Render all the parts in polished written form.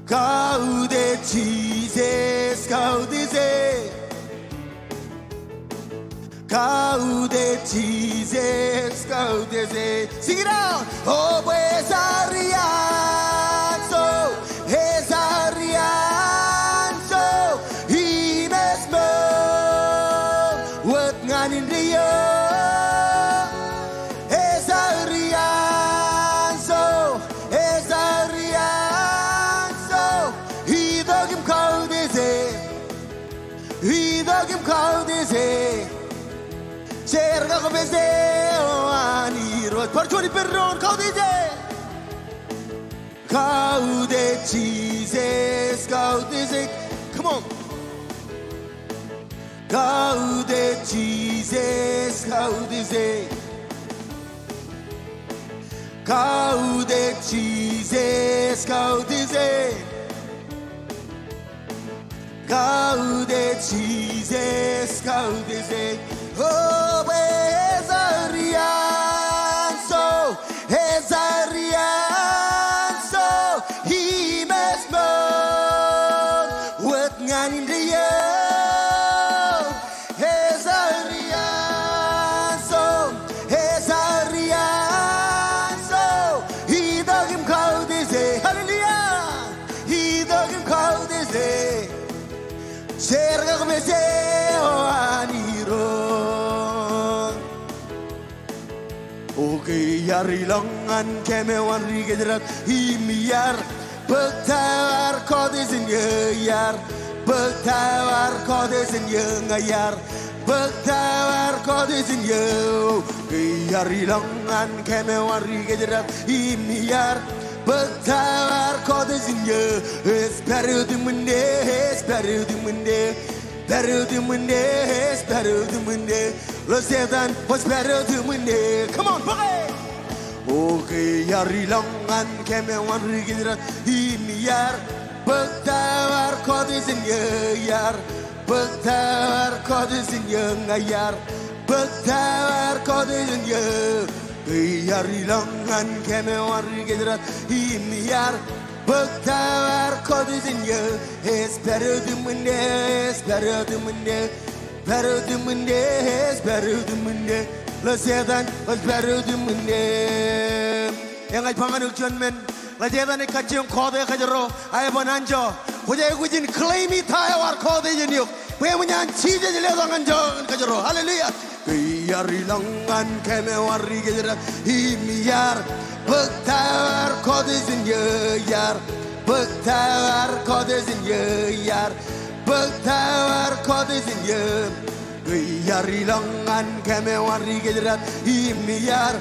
가우대 Jesus 가우디세 가우대 Jesus 가우디세 Sing it out Oh Esarianso Esarianso Himesmo Wat nganin dia Esarianso Esarianso Hidogim kaudise Hidogim kaudise Cerca come se aniro Porcioni perron kaudise Kaude Jesus kaudise Come on Kaude Jesus kaudise Kaude Jesus kaudise Kaude Jesus kaudise Oh Esarianso Esarianso Himesmo Wat nganin dia Esarianso Esarianso Hidogim kaudise Hallelujah Hidogim kaudise Cerca come se aniro Okay, yarilangan kemewan rigedrat himiyar Betawar kodesin yar Betawar kodesin ngayar Betawar kodesin yo Okay, yarilangan kemewan rigedrat himiyar Betawar kodesin yo Espero de munde Better than Monday, better than Monday. Let's say that what's better than Monday. Come on, boogie. Okay, yarilangan kemewan rigidra himiyar. Betawar kodesin yar. Betawar kodesin ngayar. Betawar kodesin yo. Yarilangan kemewan rigidra himiyar. Betawar kodesin yo. It's better than Monday, it's better than Monday. Better than Monday, it's better than Monday. Let's say that what's better than Monday. Yang ay panganuk John la jeda ne kachiyong kode kajero ay bonanjo. Hoja gujin claim it war kode jeniuk. Puyamunyan chije jeledangan jon kajero. Hallelujah. Yarilangan kemewan rigidra himiyar. Betawar kodesin yar. Betawar kodesin yar. Betawar kodesin yarilangan kemewan rigedrat himiyar.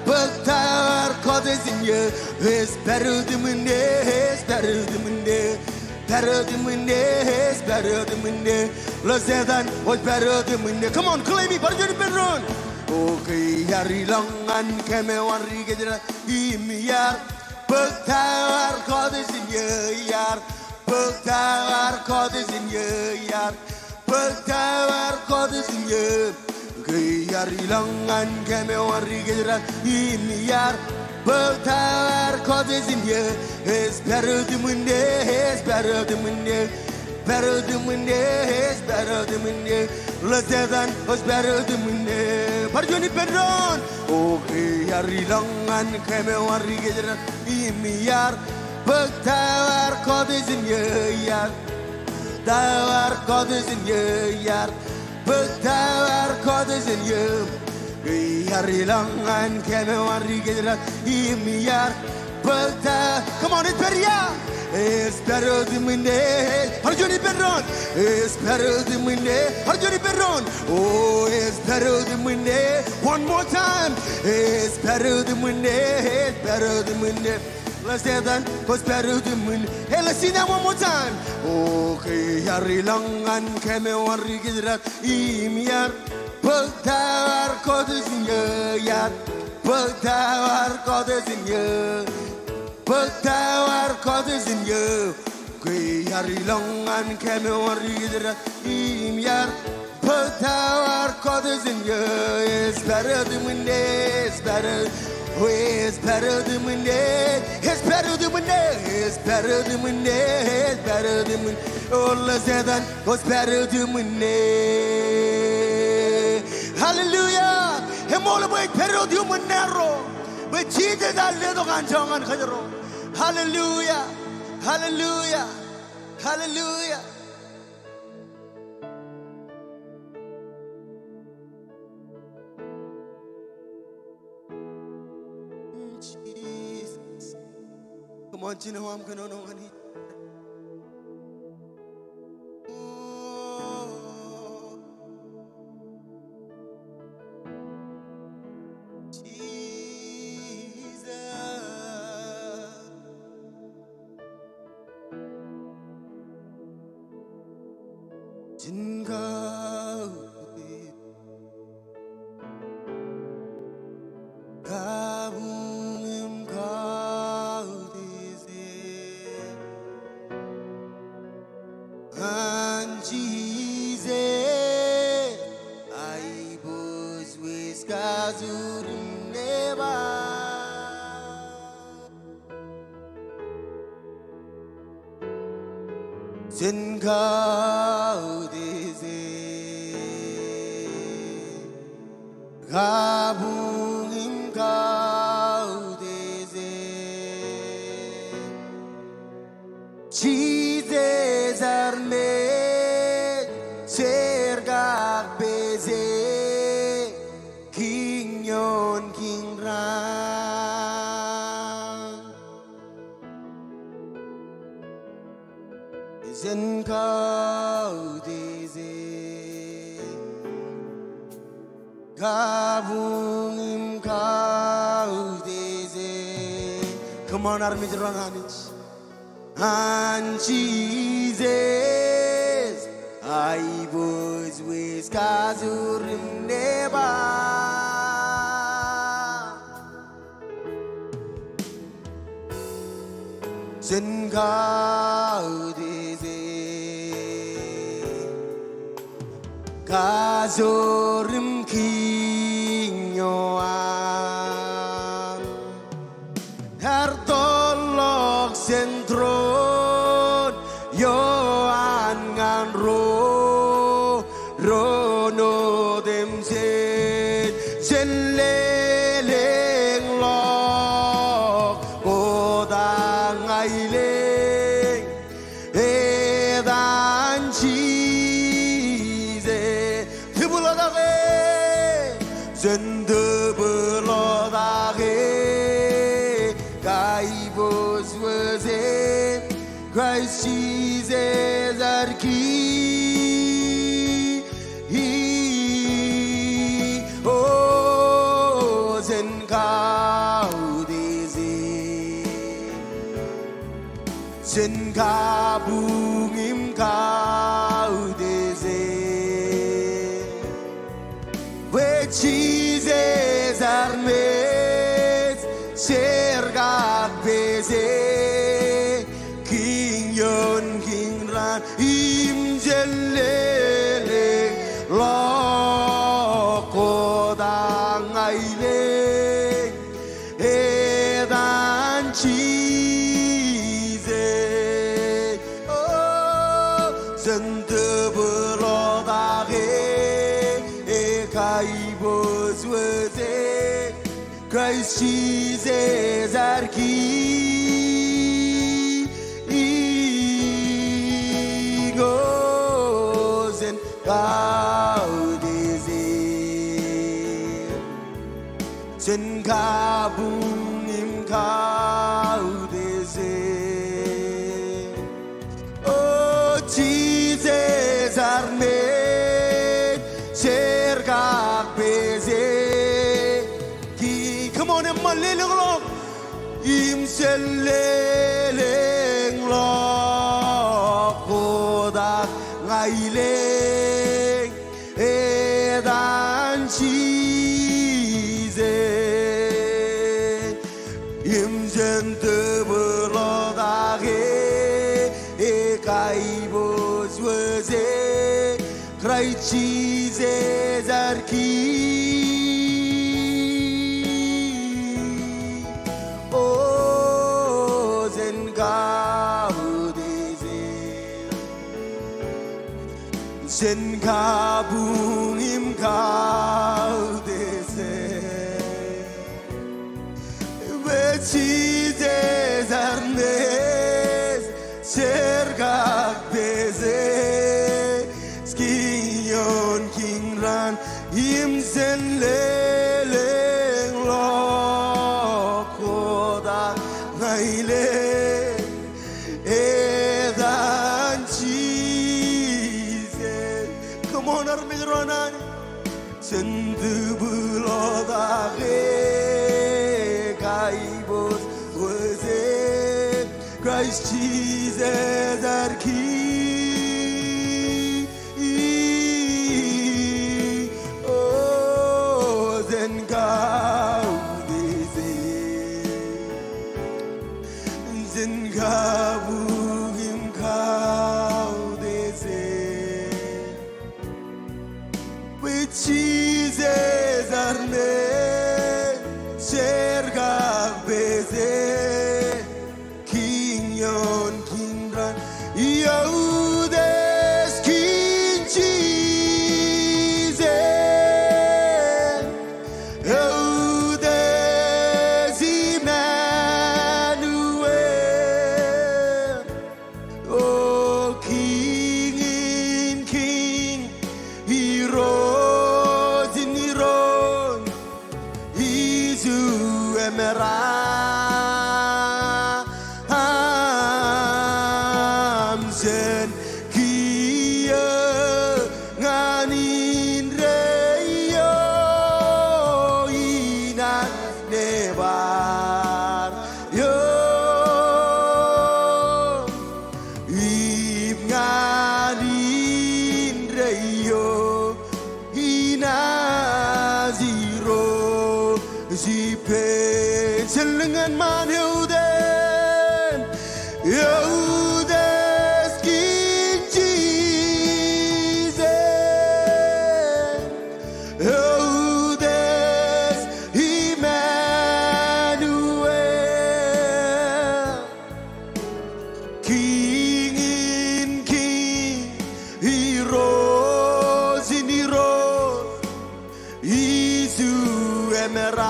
Betawar kodesin It's better than Monday, it's better than Monday. Better than Monday, it's better than Monday. Let's say that what's better than Monday. Come on, claim me, but you're the Okay, yarilangan kemewan rigedrat himiyar. Betawar kodesin yar. Betawar kodesin yar. Betawar kodesin yarilangan kemewan rigedrat himiyar. Betawar kodesin It's better than Monday, it's better than Monday. Better than Monday, it's better than Monday. Let's say that what's better than Monday. Parjoni pedron. Okay, yarilangan kemewan rigedrat himiyar. Betawar kodesin yar. Betawar kodesin yar. Betawar kodesin yarilangan kemewan rigedrat himiyar. Come on, it's better, yeah. It's better than Monday. Parjoni pedron. It's better than Monday. Parjoni pedron. Oh, it's better than Monday. One more time. It's better than Monday. It's better than Monday. Let's say that what's better than Monday. Hey, let's see that one more time. Okay, yarilangan kemewan rigedrat himiyar. Betawar kodesin yar. Betawar kodesin yar. Betawar kodesin yarilangan kemewan rigedrat himiyar. Betawar kodesin It's better than Monday, it's better. Oh, it's better than Monday. It's better than Monday. It's better than Monday. It's better than Monday. Oh, let's say that. It's better than Monday. Hallelujah. I'm all about better than Monday. But Jesus, I live on Jongan Khajaro. Hallelujah. Hallelujah. Hallelujah. Jesus. Come on, you know I'm gonna know any. Sen gaudeze gabungim gaudeze Jesus arme sergak beze kinyon kingran Sen gaudeze gabungim gaudeze. Come on, army Ranich. And Jesus, I was with Kazurim Neba. Sen gaudeze Kazorim kinyoan Hertolog sentron Yoan ngan Rono dem sen leleng lok Kodang ailing Edan cheese Tibulodage Sende bulodage Gaibos was it Christ Jesus our key Oh Zen Kaudezi Zen Kabungim Kaudezi Where Jesus our mates Sergak Beze King Yon King Ran Im Jelele Lokodang Aile Edan Cheese Oh Zende Bulodage Ekaibos Weze Christ Jesus our key goes and gaudeze Sen kabungim gaudeze Oh Jesus our mate sergak beze Come on, and Malilong Im Selling Lock Kodak Ngailing Edan Cheese Im Zente Bulodage Ekaibos was it Christ Jesus our key 가붕임 가운데세 외치제 잘네 sergakbeze skiyon kingran imsen leleng lokoda ngaile edan chize come on armidronan sendu bulodage kaibos weze Christ Jesus our King. Oh, then God is it. Then God him God is it. With Jesus our name, share God is it. Yodes King Jesus, Yodes Emmanuel, oh King in King, He rose in He rose, He's who emerald. Sellengan man Yodes King Jesus, Yodes Emmanuel, King in King, He rose in He rose, He's who emerald.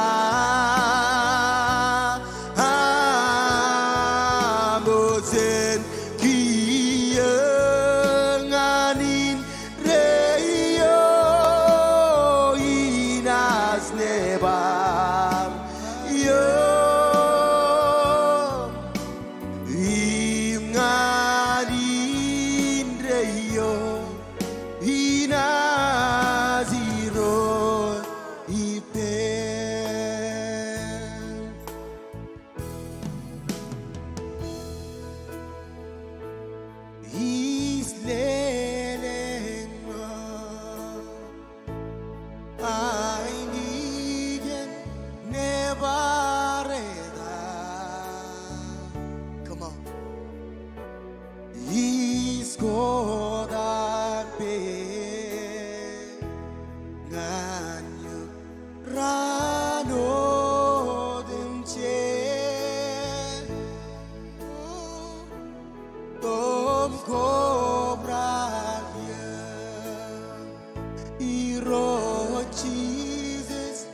Jesus,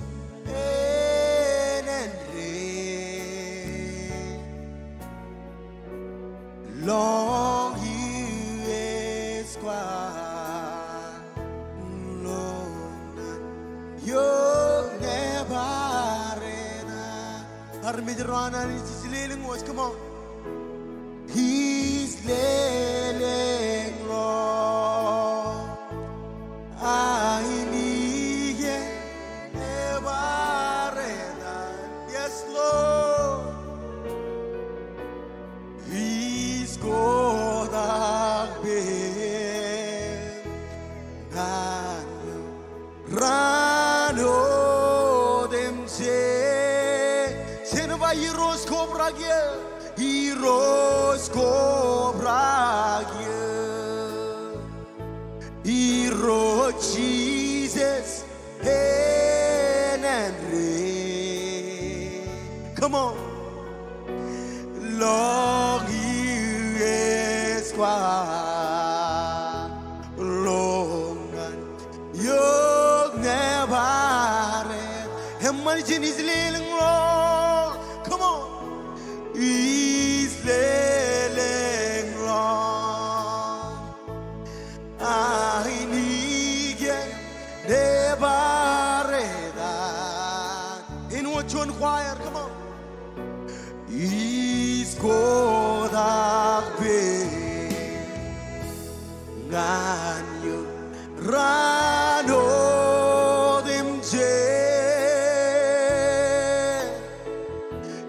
long years quiet, long you never enough. Armidrona is leaning was come on. He's leaning long. I need never enough. Yes, Lord. He's God Rano dem se nova heroes cobragia hero Jesus and come on long years quiet Lord origin is living wrong. Come on. Is living wrong. I need you. Never in what John choir, come on. Is God up ganyo rano dimje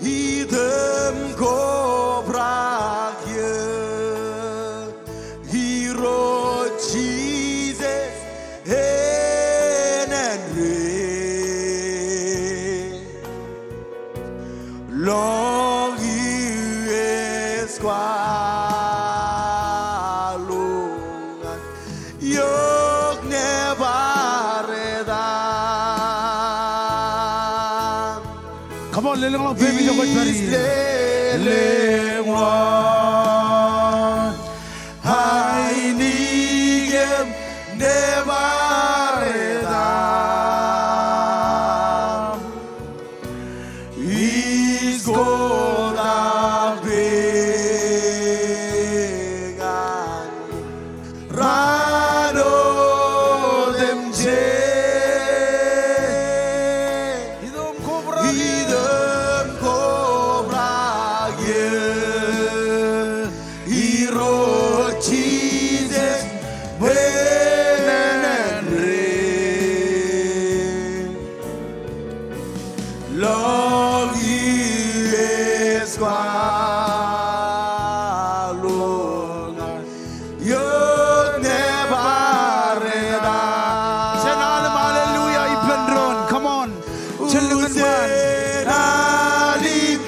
idem ko bragye hero Jesus long is kwalungan yok nevaredan. Come on, little long baby, you're going to I need him nevaredan. He's gonna be rano demje idom kobragye hero Jesus benenre long is kwalungan yok nevareda. Senalim hallelujah ipendron. Come on. Children man. Senalim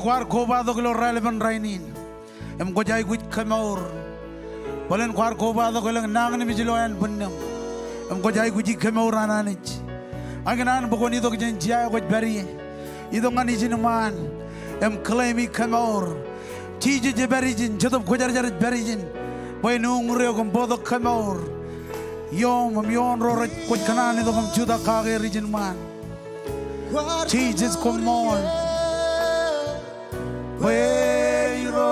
Kwar koba do kilo relevant rainin. Em ko jai guit kamaur. Bolen kwar koba do kilo nang ni bijiloyan bunnam. Em ko jai guji kamaur ananich. Anganan bokoni do kjen jai ko bari. Ido ngani jinuman. Em claimi kamaur. Tiji je bari jin jodob ko jar jar bari jin. Boy nung reo kom bodo kamaur. Yom yon ro ko kanani do kom juda kage rijin man. Jesus come on. Weiros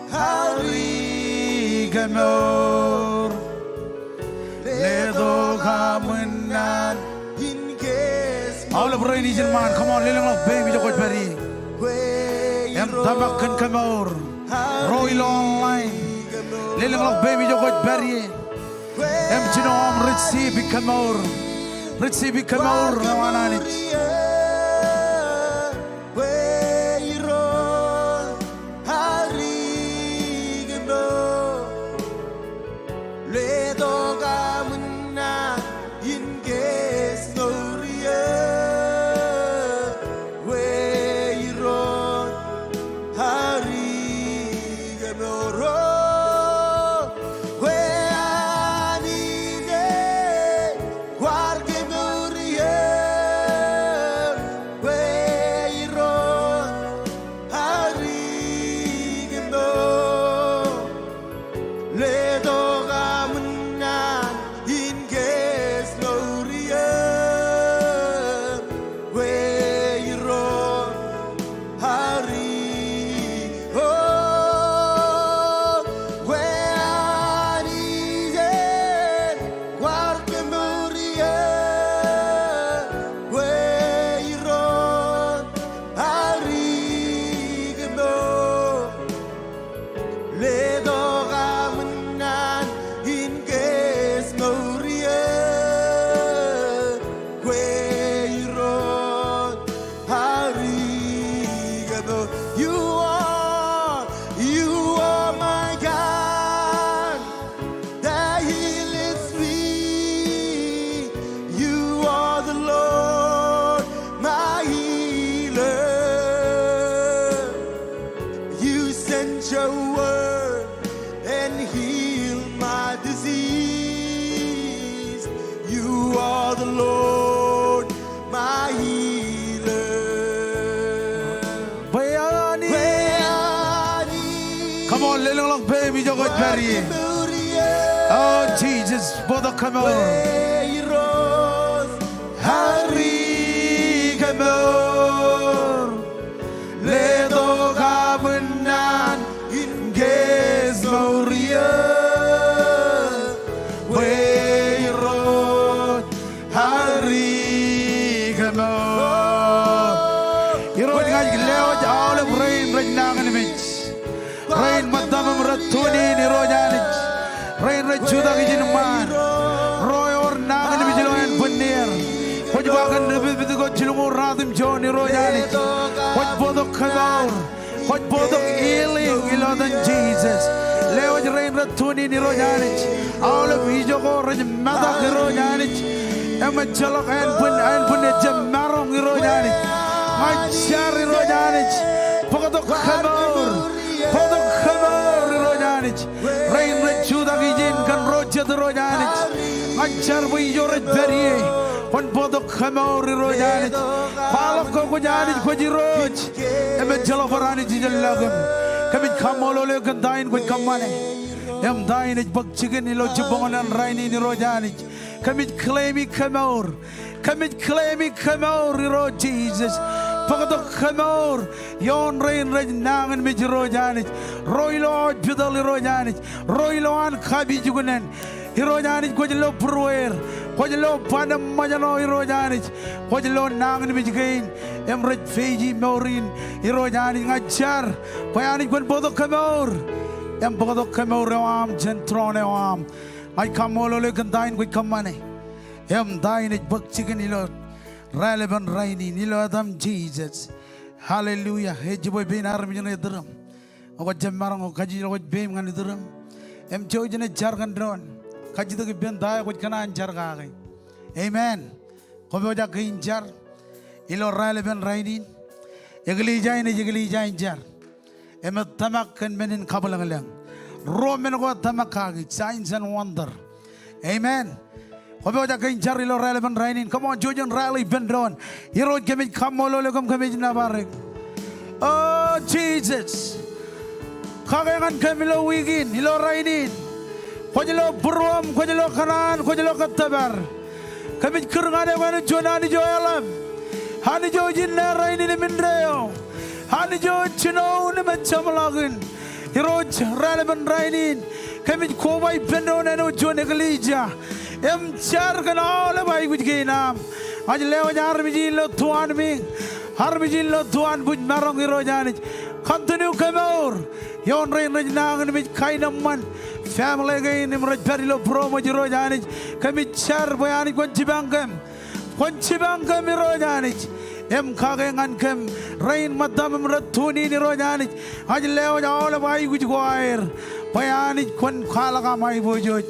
hari gamor ledo kamunan in case all of rain is in man. Come on, little of baby to go berry. Em tabakan kamor royal online little of baby to go berry. Em chinom receive kamor nawananit. baby jogot bari. Oh Jesus, bodo kamor. Hari kamor. Ledo gabenan inges moria. Weirod hari kamor. Irod ngaj leo all of rain right now in image. Rain madam ratuni ni rojanich. Rain rajuda kijinman. Roy or nang ni bijiloyan punir. What bagan with the gochilungu radim John ni rojanich. What bodok kamor. What bodok healing ilodan Jesus. Leo rain ratuni ni rojanich. All of bijoko raj madak ni rojanich. Emma chalok and pun jamarong ni rojanich. Majar ni rojanich. Pokok kamor. Podok kamor rojanich. Rain rechuda gijin kan rojat rojanich. Ajar bijoret berie. Pon podok kamor rojanich. Palok ko rojanich koji roj. Eme jalo farani jijalagam. Kami kamolo le kandain ko kamane. Em dain ich bak chicken ilo jibongan raini ni rojanich. Kami claimi kamor. Kami claimi kamor ro Jesus. Pagdok kamor yon rain nangan mij rojanich roilo bidal rojanich roilo an khabi jugunen rojanich gojlo proer gojlo padam majano rojanich gojlo nangan mij gain emraj feji morin rojanich ngajar payanich gon podok kamor em pagdok kamor am jentrone am ai kamolo le gandain goj kamane em dain bak chicken ilo relevant rainy nilo adam Jesus hallelujah hejiboy bin armijene drum ogo jamarang kaji ogo bem ngani drum em chojene jargan dron kaji to ben da ogo kana jarga gai amen ko boja kin jar ilo relevant rainy egli jain jar em tamak kan menin kabalang lang romen go tamakagi signs and wonder amen. Come on, relevant raining. Come on, Jojan rally bendron. Hero kami kamolo legom kami nabarik. Oh Jesus. Kagangan kami lo wigin, hilo rainin. Kojelo buruam, kojelo kanan, kojelo katabar. Kami kurangane wanu jonani joalam. Hani jojin na rainin mindreo. Hani jo chino ni machamlagin. Hero relevant rainin. Kami kowai bendron eno jonegalija. Em char kan all by which gainam. Aj leo jar bijilo tuan mi. Har bijilo tuan buj marong rojanich. Continue kamor. Yon rain rajnang mit kainaman. Family gain im raj perilo promo rojanich. Kami char bayani konchibangam. Konchibangam rojanich. Em kagengan kem rain madam ratuni ni rojanich. Aj leo all by which wire. Bayani kon khalaga mai bojoj.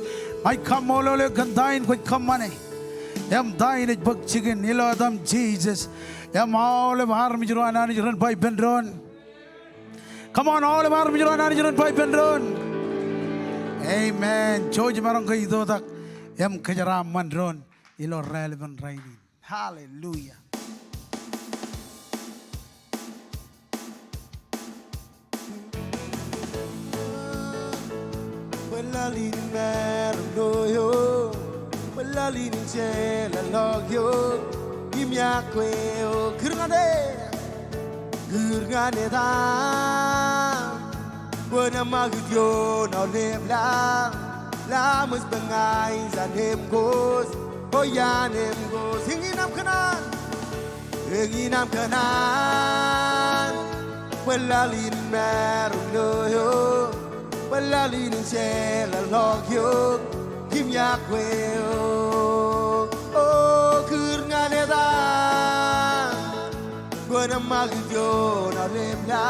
I come all over Gandain with Kamane. Am dying at Buck Chicken, Adam Jesus. Am all of Armijuan and by Bendron. Come on, all of Armijuan and by Bendron. Amen. George Maranka Idodak. Am Kajaram Mandron. Ilo relevant writing. Hallelujah. Lalin meron doyo, lalin chela logyo, imya kweo kurngane da, wana magyo na lemla, la mus bengai zanem gos, oyanem gos, hinginam kanan, lalin meron doyo. Lalin chela logyo kimya kweo oh kurngane da gona magyo na lemla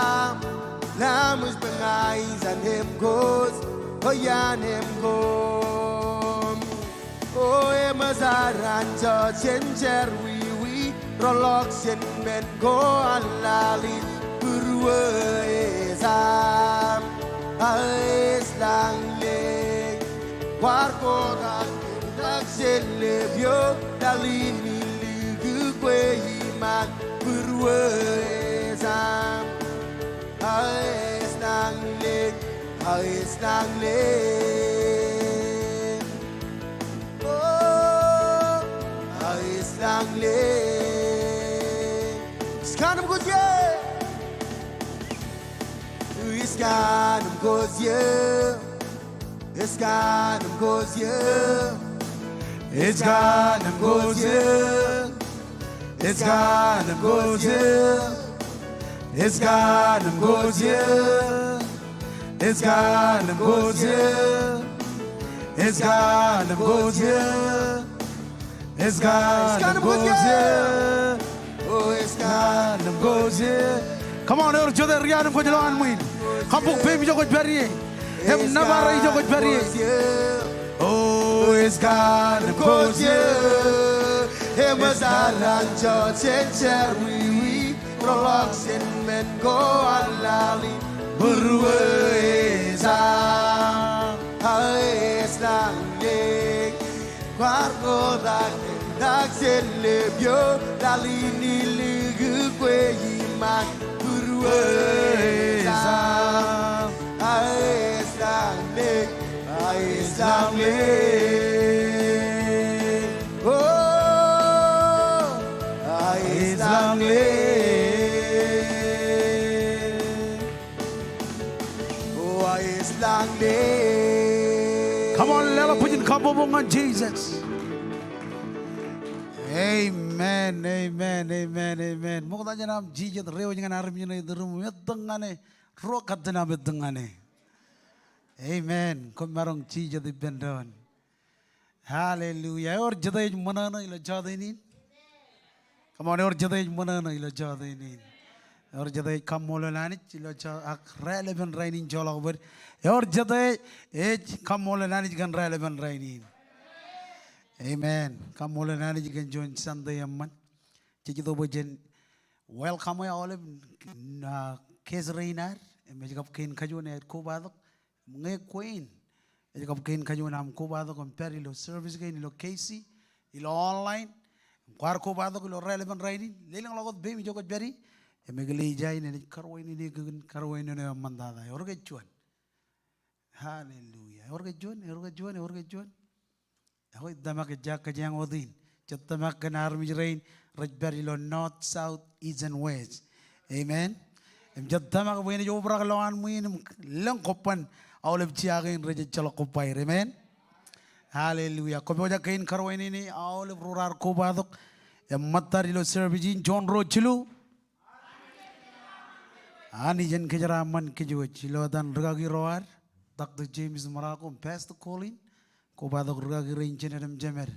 lamus bengai zanem gos oyanem gom oh emazaran cho chencher wi rolok sen men go alali burwe zam Ais lang le, warko dak selebio dalin milu kwe iman berwezam. Ais lang le, Ayos lang rin. Oh, ayos lang rin. Iskanım gözye. Iskanım gözye. Iskanım gözye. Iskanım gözye. Iskanım gözye. Iskanım gözye. Iskanım gözye. Iskanım gözye. Iskanım gözye. Oh, iskanım gözye. Come on, or joder riyanım kocaman muin. Kapuk pemi jokot beriye. Hem nabara jokot beriye. Oh, iskanım gözye. Hemazaran Jochen wiwi Prologsin men go alali Berweza. Haes lang leg Kwargo dak selebyo Dali niligu kwe iman Berweza Haes lang leg Haes lang leg Oh Islam Oh, Islam Come on, let us put in kabobongan Jesus. Amen, amen, amen, amen. Mukta janam Jesus reo jangan arim jangan idrum medengane rokat janam medengane. Amen. Kumarong Jesus dibendon. Hallelujah. Or jadai manana ilo jadainin. Come on, or jadai manana ilo jadainin. Or jadai kamolanani ilo jak relevant rainin jolaver. Or jadai age kamolanani gan relevant rainin. Amen. Kamolanani gan join Sunday amman. Jadi tu bujen welcome ya oleh kes reinar. Mejap kain kajuan air kubadok nge queen. Mejap kain kajuan am kubadok compare ilo service kain ilo Casey ilo online. Kuar kubadok ilo relevant rainin. Lelang lagot be mijokot beri. Megali jai ni karwain ini karwain ini mandada. Orang kejuan. Hallelujah. Orang kejuan. Aku damak kejak kejang odin. Jatamak kenar mijrain. Rajbari lo north, south, east and west. Amen. Jatamak buini jo berak lawan muin lengkopan. Awalnya ciakin raja celok kopai. Amen. Hallelujah. Kau baca kain karwain ini awalnya rurar kubadok. Matari lo servicin John Road cilu. Ani jen kejaraman kejuat cilo dan regagi roar. Dr. James Marako Pastor Colin. Kubadok regagi rancen adam jamer.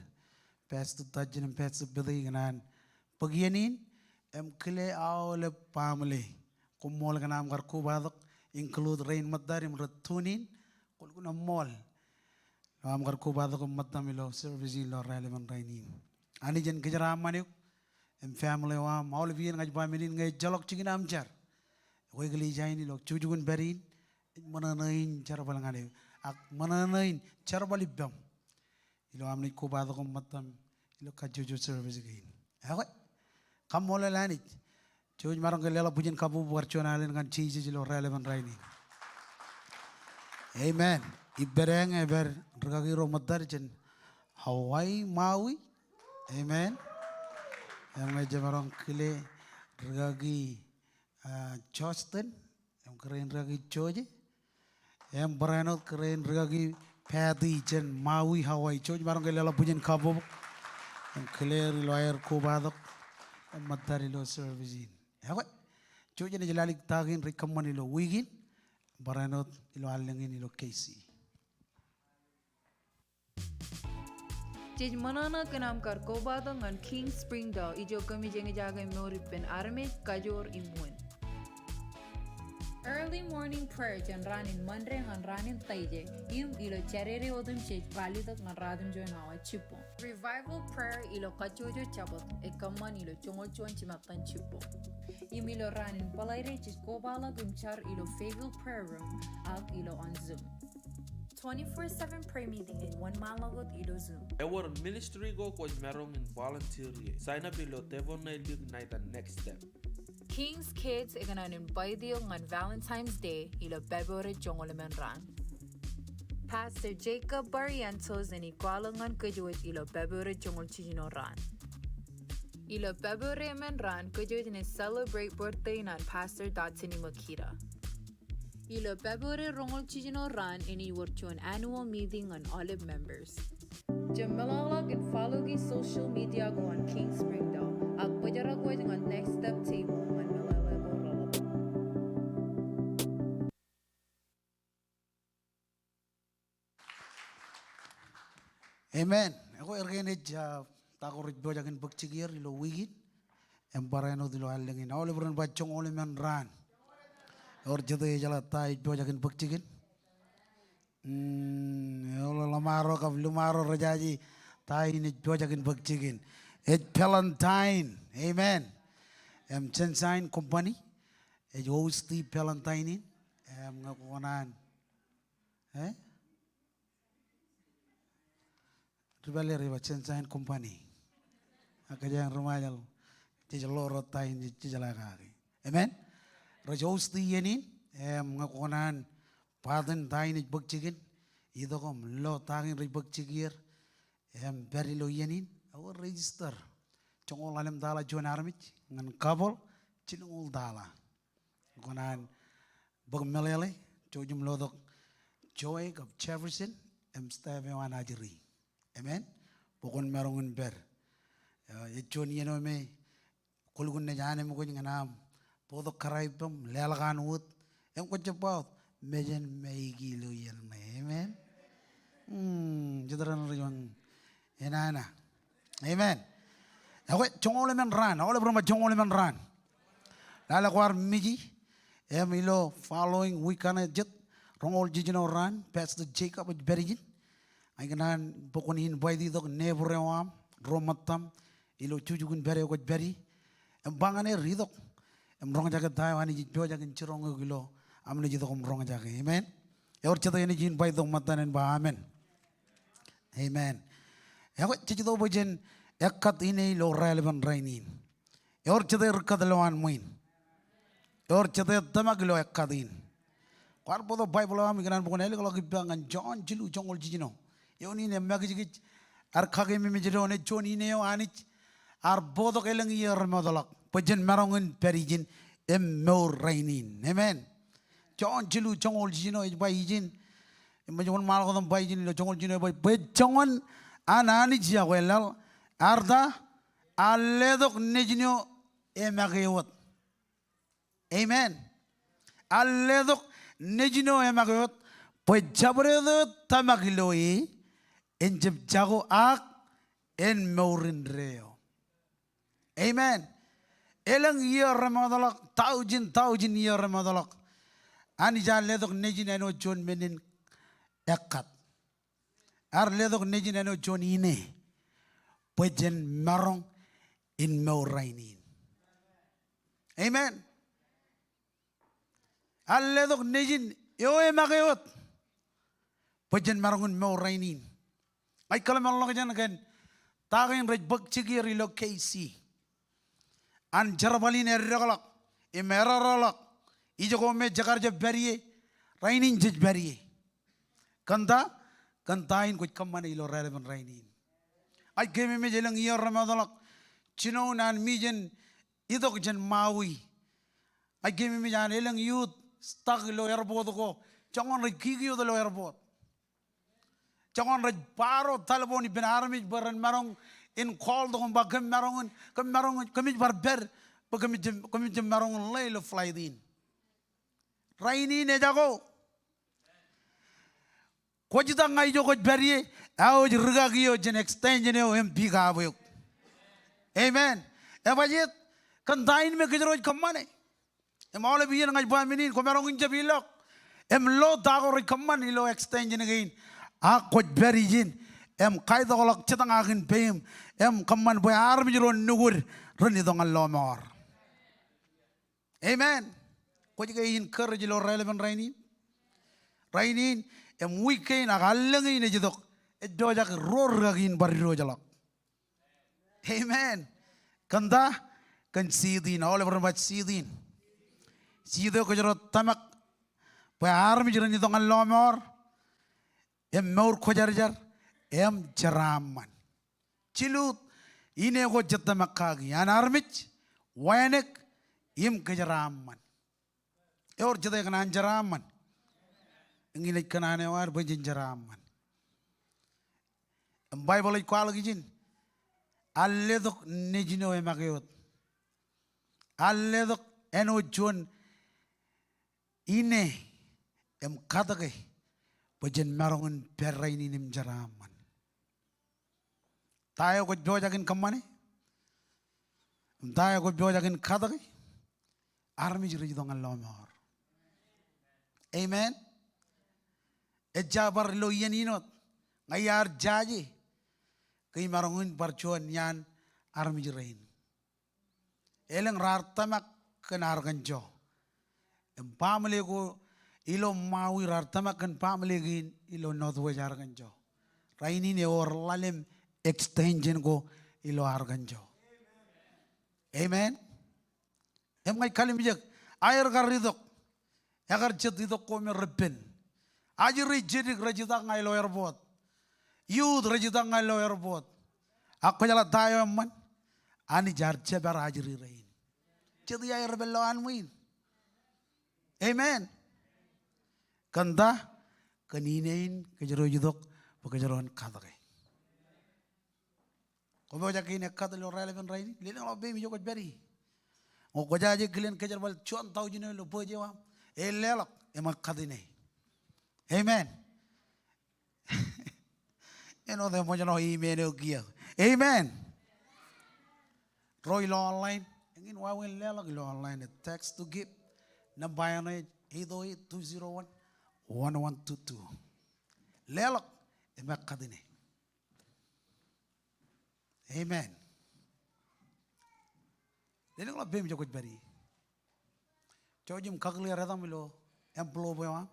Pastor Tajan Pastor Billy ganan. Pagianin kile awal pamle kumol ganam gar kubadok include rain madarim ratunin kul kuna mol am gar kubadok matamilo service lo relevant rainin ani jen kejaraman family wa maul bien ngaj pamilin ngaj jalok cingin amjar we geli jaini lo cujugun berin mananain charbal ak mananain charbal ibam ilo amni kubadok matam ilo kajuju service gain awe kamola lanit cuy marang kelela pujian kabu berconalin dengan cici jilo relevant raini amen ibereng eber regagi romadar jen Hawaii Maui amen yang meja marang kile regagi Justin yang keren regagi George yang berenot keren regagi Patty jen Maui Hawaii cuy marang kelela pujian kabu yang kile lawyer kubadok matari lo servicin. Apa? Cuci ni jelalik tagin rekaman ilo wigin, baranot ilo alengin ilo Casey. Jadi mana ke nam kar koba dengan King Spring Dao ijo kami jengi jaga moripen arme kajor imun. Early morning prayer jan ranin mandre han ranin taije im ilo charere odum che pali tak ngan radum jo nawa chipo. Revival prayer ilo kachojo chabot ekaman ilo chongol chuan chimatan chipo. Im ilo ranin palaire chis kobala gumchar ilo favorite prayer room ak ilo on Zoom. 24/7 prayer meeting in 1 malagot ilo Zoom. Our ministry go coach merong in volunteer. Sign up ilo tevon na ilig na ita next step. King's Kids iganan invite on Valentine's Day ilo February jongolemen ran. Pastor Jacob Barrientos and igualangan kajuit ilo February jongol chino ran. Ilo February men ran kajuit in celebrate birthday nan Pastor Datsini Makita. Ilo February rongol chino ran ini work an annual meeting on Olive members. Jamalalog and follow the social media go on King Springdale. Ag pajarag on next step table on Malala Borolo. Amen. Ako ergened takorit bojakin bakchigir ilo wigit. Emparano dilo halengin. Awle buran bachong ole man ran. Or jado jala tai bojakin bakchigin. Lumaro kab lumaro rajaji tai ni bojakin bakchigin. It Palantine. Amen. Chensign company. It host the Palantine. Ngakuanan. Ribaler riba Chensign company. Akajang rumajal. Cijaloro tai ni cijalakari. Amen. Rajos the yenin. Ngakuanan. Pardon tai ni bakchigin. Idokom lo tangin ribakchigir. Very low yenin. Our register. Chongol alam dala John Armich. Ngan kabel. Chinungul dala. Ngakuanan. Bagmelele. Chojum lodok. Joy of Jefferson. Steve Wanajiri. Amen. Pokon merungun ber. Echon yeno me kulgun ne jane mo kun nganam. Podo karaipam lelagan wut. Ko cepat mejen meigi lo yen me. Amen. Jadaran riwang enana. Amen. Ako chongole men ran. Ole broma chongole men ran. Lala kwar miji. Ilo following week kana jet. Rongol jijino ran. Pastor Jacob Berigin. Aiganan pokonin boy dito nevrewam romatam ilo chujugun bere ko beri embangane ridok emrong jaga taiwani jo jaga chirong gilo amne jito kom rong jaga amen yor chata yani jin boy dok matanen ba amen amen yako chichito bojen yakat ini lo relevant rainin yor chata irkat loan muin yor chata tamaglo yakadin kwar bodo bible am iganan pokone lo gibangan John jilu jongol jijino Yoni ne magijig arkage mi mijiro ne choni ne anich ar bodo kelang yer modolak pajen marongin perijin mor rainin amen John jilu chongol jino ba ijin majon mal kodam ba ijin lo chongol jino ba chongon anani jia welal arda alledok nejino magewot amen alledok nejino magewot pajabredo tamagiloi Enjeb jago ak en maurin reo. Amen. Elang year remodelak taujin year remodelak. Ani jan ledok nejin eno John menin ekat. Ar ledok nejin eno John ine. Pejen marong in maurainin. Amen. Al ledok nejin yo emakayot. Pejen marong in maurainin. Ay kalau malang jan kan, tagin rej bakcigi relocasi. An jarbalin ergalak, imeraralak, ijo me jagar jab beriye, rainin jij beriye. Kantain kuch kamane ilo relevant rainin. Ay kemi me jelang iya ramadalak, chino nan mijen idok jan maui. Ay kemi me jan elang youth stag lo airport ko, jangan rej kiki lo airport. Jangan raj paro talaboni benarmij baran marong in call dong bagam marongun kami barber kami marongun lelo fly din. Raini ne jago. Kojita ngai jo koj beriye ao jirga giyo jen extend jene o MP ka aboyok. Amen. Evajet kan dain me kejroj kamane. Emole biyen ngai paminin ko marong injabilok. Lo dago roj kamane lo extend jene gain. Aku berijin, kait olak cetang agin pem, kaman boy army juron nugur, reni dongan lomor. Amen. Kau jika ingin kerja lo relevant rainin, weekend akaleng ini jadok, dojak ror gagin bari rojalak. Amen. Kanda kan sidin all over bat sidin sido ko jero tamak pa armi jero ni tongal lomor maur ko jar jaraman cilut ine ko jatamak kagi an armich wayanek kejaraman or jada kan jaraman ngilay kanane war bajin jaraman Bible ko algijin alledok nejino makayot alledok eno jon ine kadagay bajin marongon peray ni nim jaraman tayo ko jojagin kamane tayo ko jojagin kadagay armi jiri dong alomor amen ejabar lo yaninot ngayar jaji kay marongon barchuan yan armi jirain eleng rartamak kenar ganjo family ko ilo mawi rartamak kan family gin ilo notwe jar ganjo raini ne or lalem extension ko ilo ar ganjo amen ngay kalim jak air garidok agar jedidok ko me repen ajiri jedik rajida ngay lawyer bot youth rajida ngay lawyer bot ako jala tayo man ani jar cebar ajiri rain jadi air beloan muin amen kanda kaninain kejero jidok pekejeron kadake ko bo jakin kadalo relevant rain lele lo be mi joko beri o ko jaje gilen kejer bal chon taw jine lo boje wa e lelok e ma kadine amen eno de mo jano email o gia amen roy lo online ngin wa wen lelok lo online text to give na bayane 808-201-1122 lelok e ma kadine amen Dene ko bem jokot bari. Chojum kakle radam lo emplo boya.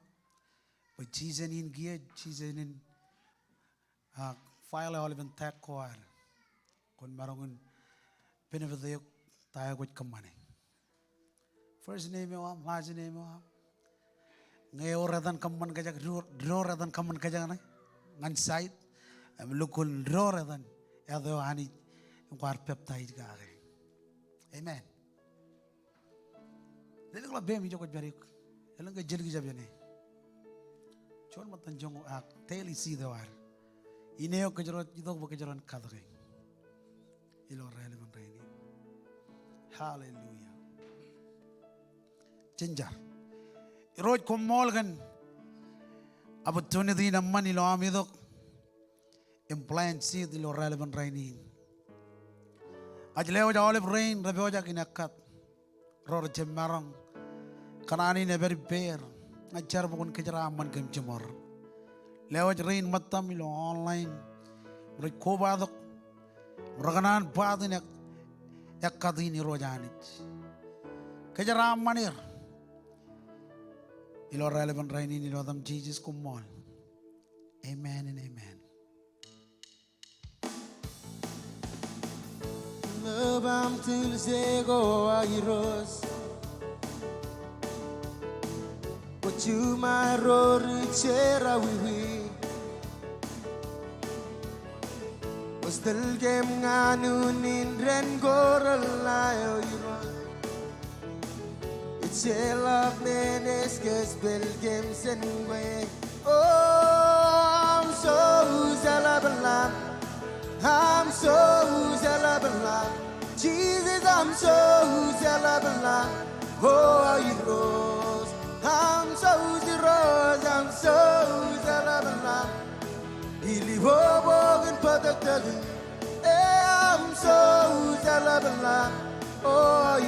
But season in gear, season in file all even tag koar. Kon marongun penevadayok tayo got kamane. First name yo last name yo. Ngayo radan kaman kajak draw radan kaman kajak na. Ngan side. Am lukul draw radan. Ado ani kwar peptide ka. Amen. Dili ko bem jokot bari. Elang ka jelgi jabene. Chon matan jong ak teli si dawar. Ineo kejerot idok bo kejeron kadake. Ilo relevant raini. Hallelujah. Jinjar. Iroj ko molgan. Opportunity naman ilo amidok. Implant seed ilo relevant raini. Ajleo ja olive rain rabeo ja kinakat. Ror jemarang. Kanani ne very bear. Ajar bukun kejara aman kem jemor. Lewat rain matam ilo online. Mereka kobadok. Merekanan badin ek kadini rojanit. Kejara amanir. Ilo relevant rain ini ilo adam Jesus kumol. Amen and amen. Lebam tilsego airos. Cuma rori cera wiwi. Postel game nganunin ren goralayo iro. It's a love menes kes bel game senwe. Oh, I'm so zalabalam. I'm so zalabalam. Jesus, I'm so zalabalam. Oh, iros. I'm so rose, I'm so zalabalam. Ili wogen patakali. I'm so zalabalam. Oh,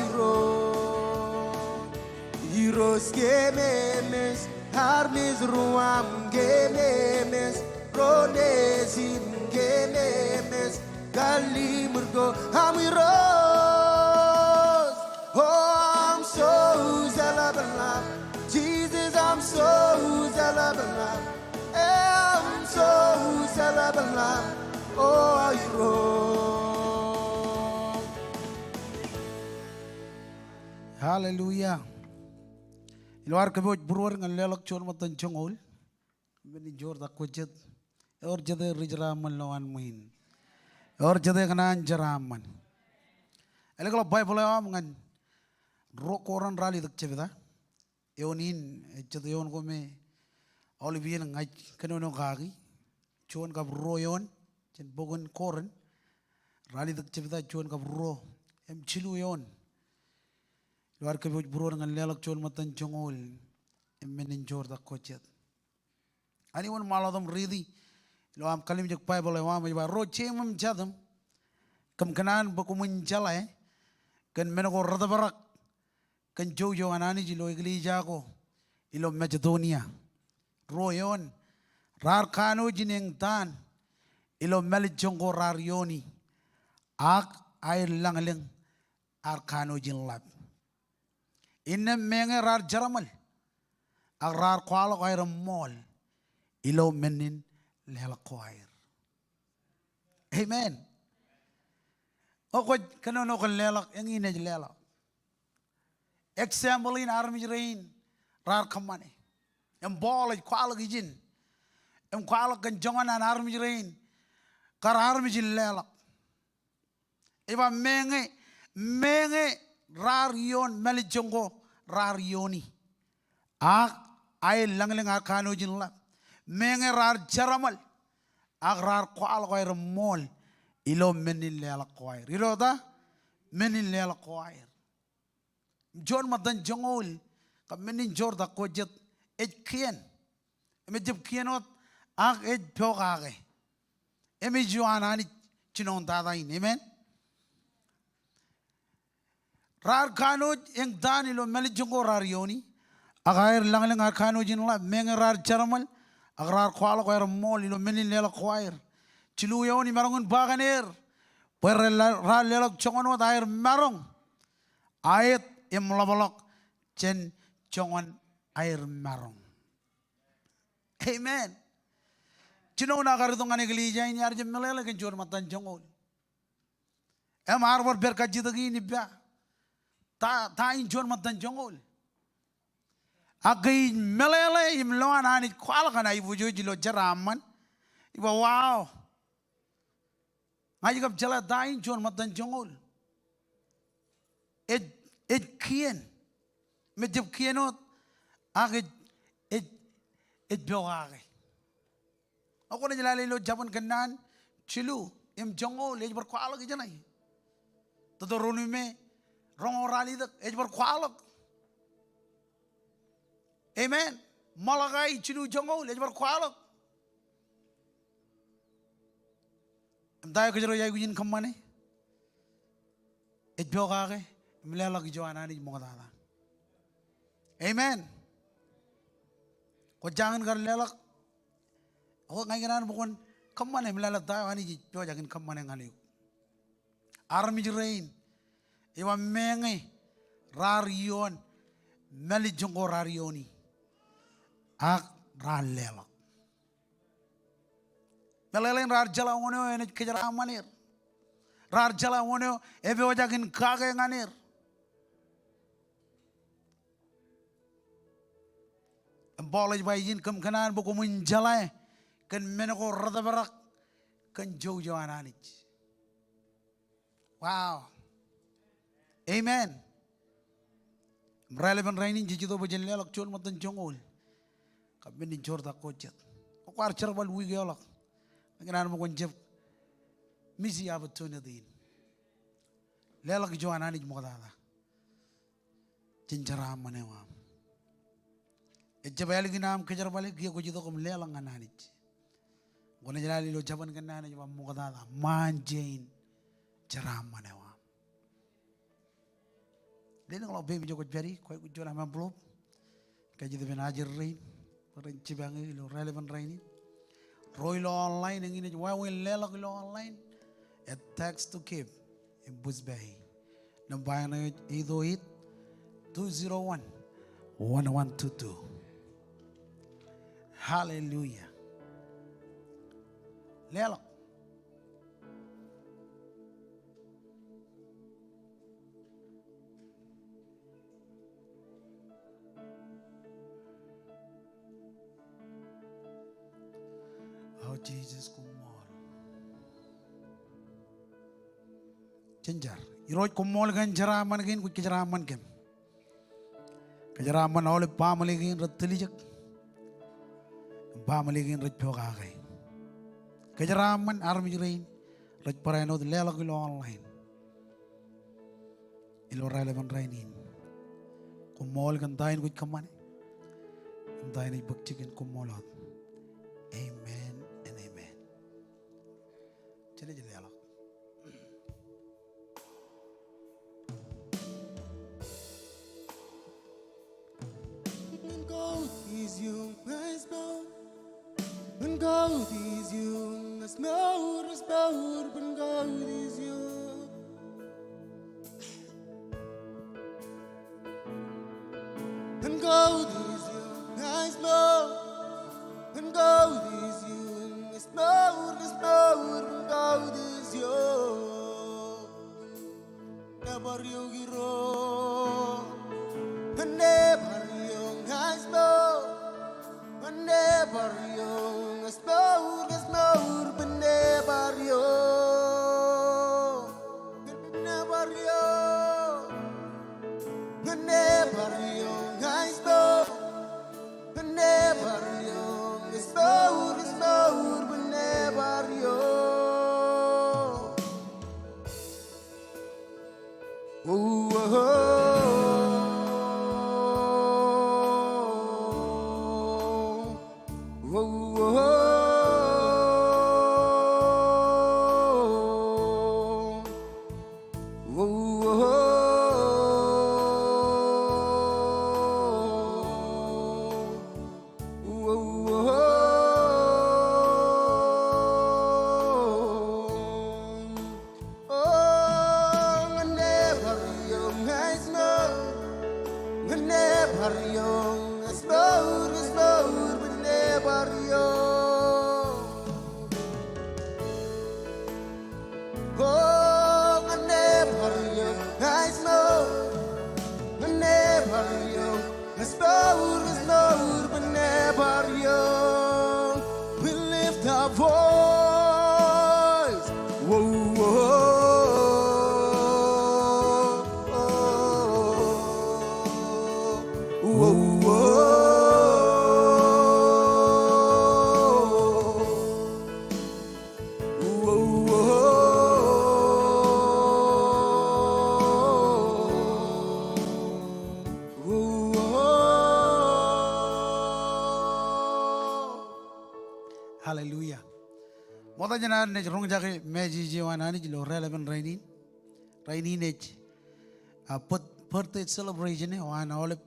Iros gememes, harmis ruam gememes, ronesim gememes, galimurgo amiros. Oh, I'm so zalabalam. Jesus, I'm so zalabalam. I'm so zalabalam. Oh, Hallelujah. Ilwar keboj burwar ngan lelak chon matan chongol. Beni jor da kojet. Or jade rijraman lawan muin. Or jade kanan jaraman. Kalau Bible am ngan rokoran rali dak chevida. Eonin jade eon ko me Olivier ngai kanono gagi. Chon kap royon. Chen bogon koren. Rali dak chevida chon kap ro. Em chilu yon. Luar keboj burwar ngan lelak chon matan chongol. Em menin jor da kojet. Ani wan maladam ridi. Lo am kalim jak Bible wa ma ro chemam jadam. Kam kanan baku menjalai. Kan menago rada barak. Kan jojo anani jilo igli jago. Ilo Macedonia. Royon. Rar kano jineng tan. Ilo melijongo rar yoni. Ak air langaling. Ar kano jin lab. Inne menge rar jaramal. Ak rar kwalok air mol. Ilo menin lelak air. Amen. Okoj kanono kan lelak yang ini aja lelak. Example in army rain rar kamane. Em boleh kwalok izin. Em kwalok kan jangan an army rain. Kar army jin lelak. Iba menge rar yon melijongo rar yoni. Ak ay langling akano jin lap. Menge rar jaramal. Ak rar kwalok air mol. Ilo menin lelak air. Ilo ta menin lelak air. John matan jongol. Kap menin jor da kojet. Ej kien. Eme jeb kienot. Ak ej pyokage. Eme juanani chinon tadain. Amen. Rar kanoj yang dan ilo meli jongo rar yoni. Ak air langling ar kanoj in lab. Menge rar jaramal. Ak rar kwalok air mol. Ilo menin lelak air. Cilu yoni marangun baganir. Puer rar lelak chongonot air marong. Ayat im labalok. Chen chongon air marong. Amen. Cino na karitong igelija ini arje melele kan jor matan chongol. Em harbar berkaji tagi ni ba. Ta in jor matan chongol. Agai melele im loan ani kwal kana ibu jilo jaraman. Iba wow. Ngaji kap jala ta in jor matan chongol. Ed kien. Medjeb kienot. Ag ed bewage. Ako na jala lo japan kanan. Chilu. Im jongol. Ej berkwalak ijanay. Tadoroni me. Rong orali dak. Ej berkwalak. Amen. Malagay chilu jongol. Ej berkwalak. Tayo ko jero yay gujin kamane. Ej bewage. Milalak joanani mo kadala. Amen. Ko jangan kar lelak. Ako ngayon bukan kamane milalak tayo ani jo jangan kamane ngaliw. Army rain. Iwa menge rarion meli jongo rarioni. Ak rar lelak. Meleleng rar jala ngono ene kejara manir. Rar jala ngono ebe wajakin kage nganir. Boleh bayin kam kanan buku menjalai kan menako rada barak kan jauh ananich. Wow. Amen. Relevant rainin jiji to bajen lelak chon matan jongol. Kami ni jor tak kocet. Aku archer bal wigi olak. Kanan buku jeb misi abatuna din. Lelak jauh ananich mo kada. Jinjara manewa. Ejabali ginam kejar balik dia kujito kum lelang ananich. Guna jalali lo jaban kanana jaba mukadala manjain jarama newa. Dene kalau baby joko jari kau ikut jual amam belum. Kaji tu benajar rain, perenci bangi lo relevant rain. Roy lo online yang ini jwa win lelang lo online. A text to keep in Busbay. Nampak na itu 201 1122. Hallelujah. Lelak. Oh Jesus kumol. Cenjar. Iroj kumol gan jaraman gin ku jaraman kem. Kejaraman oleh pamali gin ratelijak. Pamali gin rat pyogagai. Kejaraman army rain rat parano lelag ilo online. Ilo relevant rainin. Kumol gan dain ku kamane. Dain ibakchikin kumolot. Amen and amen. Chale chale alak. When gold is young as gold, when gold is young as gold, when gold is young. When gold is young as gold, when gold is young as gold, when gold is young. Never you get wrong, never young as gold, never young as gold, but never young, never young, never young as gold, never young as gold, but never young. Oh, oh, oh, oh, never young as gold, but never young. Oh, never young as gold, never young as gold, but never young. We lift our voice. Whoa, whoa. Hallelujah. Moda jana ne rong jage meji jiwana ni lo relevant rainin. Rainin age. Birthday celebration ne wan olip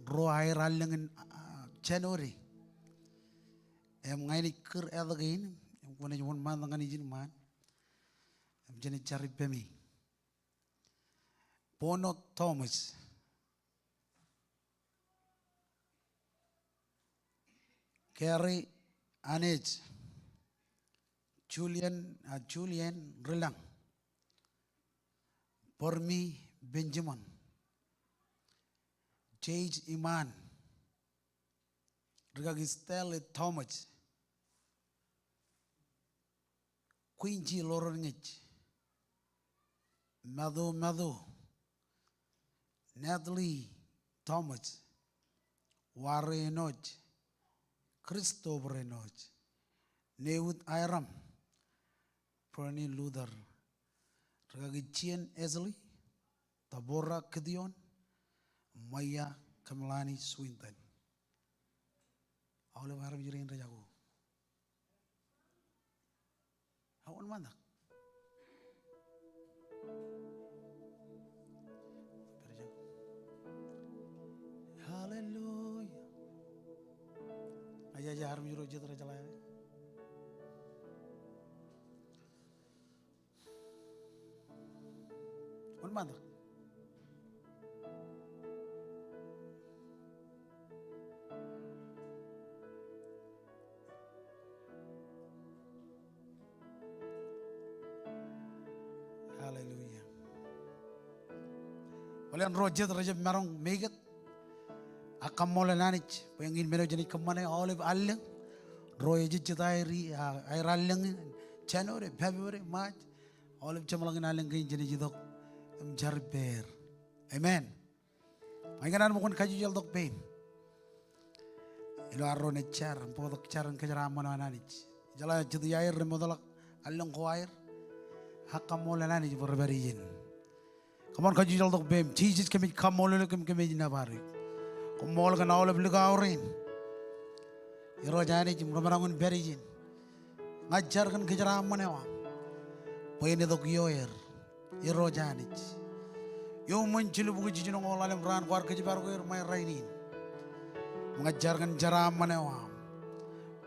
ro ay rallengen January. Em ngai ni ker elagain. Em kone jumon man ngani jin man. Em jene cari pemi. Bono Thomas. Kerry Anej, Julian Rilang, Pormi Benjamin, Jage Iman, Registel Thomas, Quincy Lorangich, Madu, Natalie Thomas, Warren Noj, Christopher Enoch, Neud Iram, Perni Luther, Ragagichian Esley, Tabora Kidion, Maya Kamalani Swinton. All of our Jirin Rajago. How one mother? Hallelujah. Aja harum juro jitra jalaya. One mother. Hallelujah. Walian rojat raja merong megat. Akam mola nanich, pengin melo jani kemana olive alle, Roy Jitairi, Iralang, January, February, March, all of Chamalang Island, Jinjidok, Jarber. Amen. I can have Kajal dog pain. You are on a chair and pour the chair and Kajamananich. Jala to the air, remodel along wire. Hakamol and Anich for very yin. Come on, Kajal dog pain. Jesus can come all of them, come in Navari. Come all can all of Lugaurin. Rojanich, Romaran Berijin. Not Jargon Kijaramaneva. Payne the Gioyer. Rojanich. You Munchilu Bujin all of Ran Warkajibar, my rainin. Mga jargon Jaramaneva.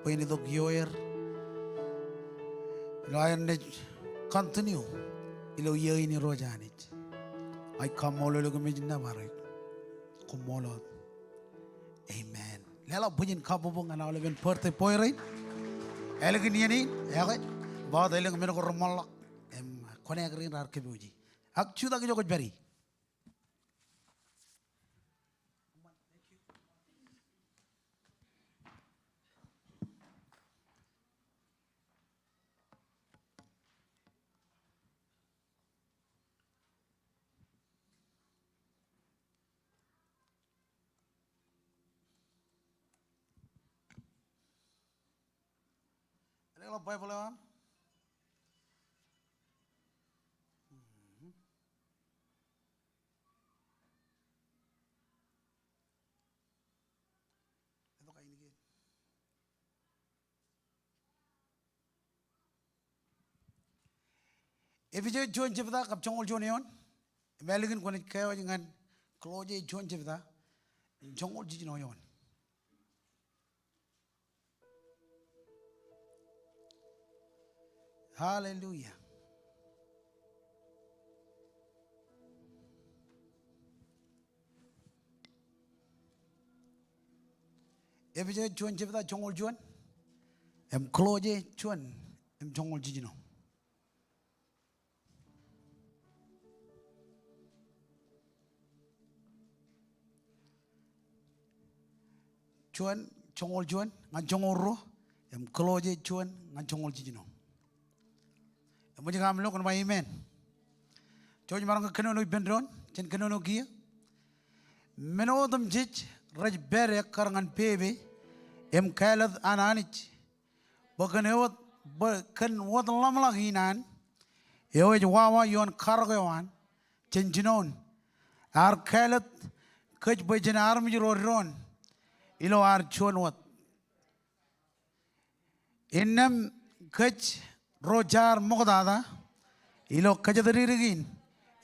Payne the Gioyer. Lion continue. Ilo ye in Rojanich. I come all of Navari. Come all out. Amen. Lala Bujin Kabung and all of in Perth Poiri. Elegant Yeni, Elegant, Bad Elegant Minocormola, and Conagrin Arkebuji. Actually, the Berry. Bible on. If you join Jivda, Kapchong Jonion, Meligan when it carrying and Claudia join Jivda, Jong Jinoyon. Hallelujah. If you join Jivda, Jong Juan, and Claudia Juan, and Jong Jino. Juan, Jong Juan, and Jong Ro, and Claudia Juan, and Jong Jino. And when you come look on my amen. George Maranga Canono Bendron, Chen Canono Gia. Meno them jitch, Raj Berry, Karangan Pebe, Kalad Ananich. Bokanewat, Bokan what Lamlaginan. Yoej Wawa, yon Karagawan, Chenjinon. Our Kalad, Coach Bajan Army or Ron. Ilo ar chon what. In them, Coach. Rojar Mogadada, Ilo Kajadaririn,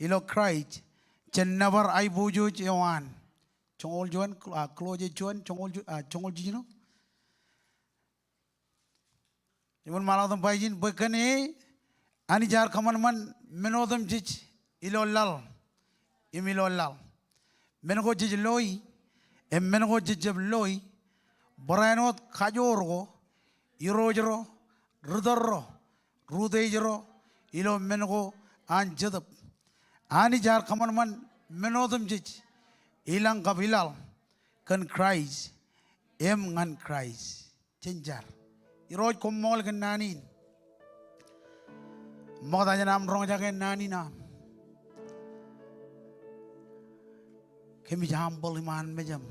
Ilo Christ, Chenavar Ibuju Joan, Chongol Joan, Claudia Joan, Chongol Gino. Even Maladam Bajin, Bukane, Anijar Commandman, Menodam Jich, Ilo Lal, Emilo Lal, Menago Jijloi, and Menago Jijloi, Boranot Kajoro, Irojero, Rudoro. Rudejero, Ilo Mengo, and Jadap. Anijar Commandman, Menodum Jich, Ilang Gabilal, can cries, Ngan cries, Chinjar. Iroj Komol can Nanin. Modajanam Ronjagan Nanina. Kemijam Boliman Mejam,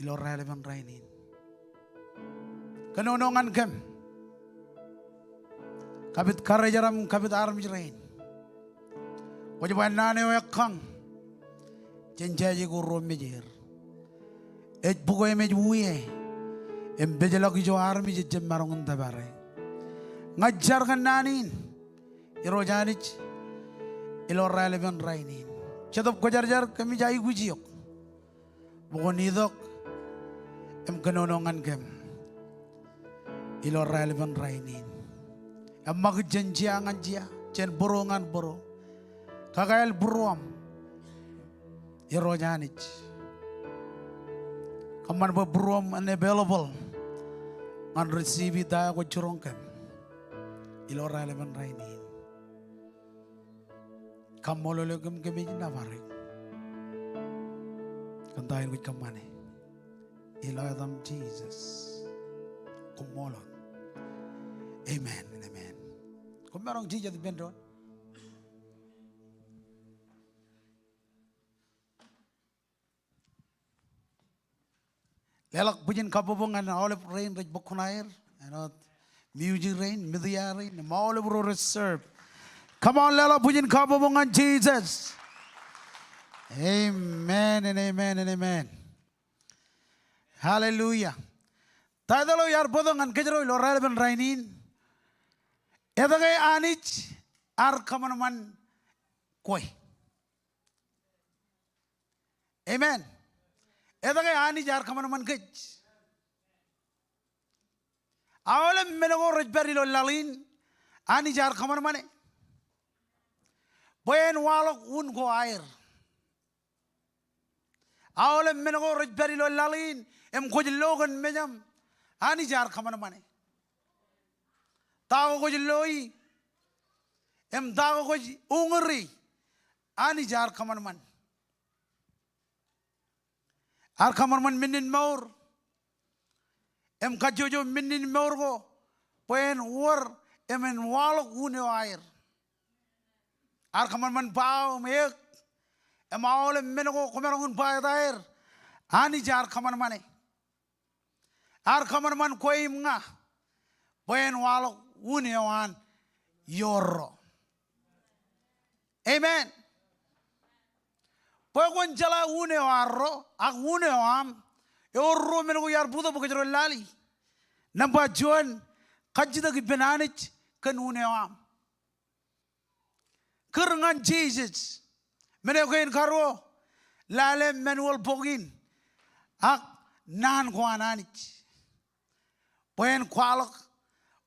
Ilo relevant rainin. Kanonongan Kem. Kabit karajaram kabit army rain. Wajiban nane wakang. Jenjaji guru mejir. Ej buko emej wuye. Embejala kijo army jem marong tabare. Ngajar kan nanin. Iro janich. Ilo relevant rainin. Chatop kojarjar kami jai gujiok. Buko nidok. Kanonongan kem. Ilo relevant rainin. Amag janjiangan jia, jen borongan boro, kagael buruam, irojanich. Kaman buruam unavailable, and receive it daya ko churongkem. Ilo relevant rainin. Kamolologam kami navari. Kantayin with kamane. Ilo adam Jesus. kumolon. Amen and amen. Kung merong jija di bendron. Lelak bujin kabubungan olive rain rich bukunair, music rain, media rain, olive reserve. Come on, lelak bujin kabubungan Jesus. Amen and amen and amen. Hallelujah. Tadalo yar bodongan kejero lo relevant rainin. Edagay anich ar kamanaman koi. Amen. Edagay anich ar kamanaman kej. Awale menago rajbari lo lalin anich ar kamanamane. Boyen walok un go air. Awale menago rajbari lo lalin em kojlogan mejam anich ar kamanamane. Tago ko loi em tago ko ungri ani jar kamanman ar kamanman minin maur em kajojo minin maur go poen war em en walok une air ar kamanman pao mek em awle menego komerongun pa air ani jar kamanmane ar kamanman koim nga poen walok Unewan yoro. Amen. Pagwan jala unewaro, ak unewam, yoro menugo yar budo bukajro lali. Namba John, kajida ki benanich kan unewam. Kerengan Jesus, menugo in karo, lale manual bogin, ak nan kwananich. Poen kwalok.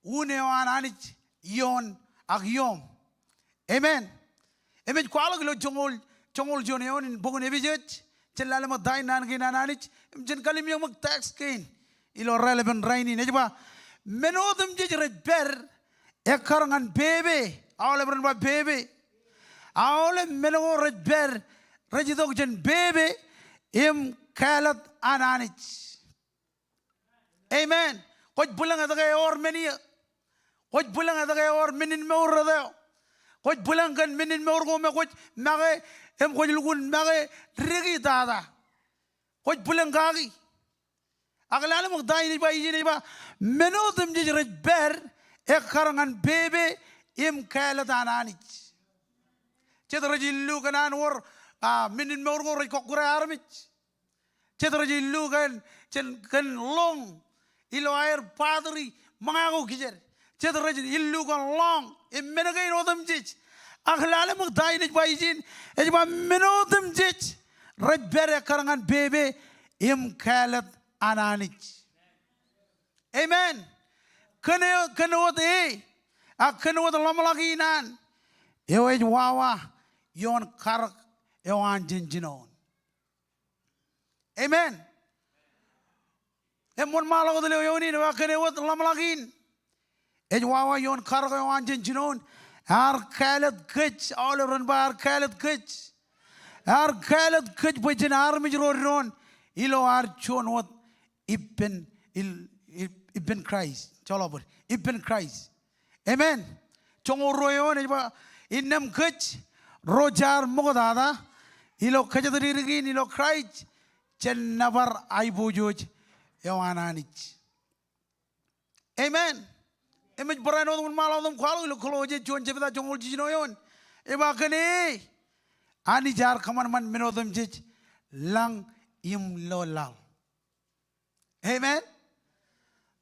Unewan anich yon ak yom. Amen. Amen. Kuala lo chongol joneon in bogun ebijet. Celala mag dain nan kinan anich. Jen kalim yung mag tax kain. Ilo relevant raini. Nejba menodem jejret ber ekarangan bebe. Awle beran ba bebe. Awle menogo red ber rejidog jen bebe im kalat ananich. Amen. Koj bulang atake or menia. Koj bulang atake or minin me or radeo. Koj bulang kan minin me or go me koj mage em koj lugun mage rigi dada. Koj bulang kagi. Akalala mo dai ni ba iji ni ba meno dem je rej ber ek karangan bebe im kala dananich. Cedera jillu kanan war minin me or go rej kokura armich. Cedera jillu kan long ilo air padri mangago kijer. Cedera illu kan long immenagay rodam jij. Akhlale mo dai ni ba ijin e ba menodam jij. Rej ber karangan bebe im kalat ananich. Amen. Kenewot kenewot lamalaginan. Ewej wawa yon karak ewan jinjinon. Amen. Emon malago dele yoni wa kenewot lamlagin. Ej wawa yon karak ewan jinjinon. Ar kalat kich all run bar kalat kich. Ar kalat kich bujin armij ron. Ilo ar chonot Ibn Christ. Chalabur. Ibn Christ. Amen. Chongo royon iba inam kich rojar mogadada. Ilo kajadari rigin ilo Christ. Chen nabar aibujoj ewananich. Amen. Image brano dum maladum kwalo ilo koloje chon jebida chongol jinoyon. Iba kani ani jar kaman man menodum jij lang im lo lal. Amen.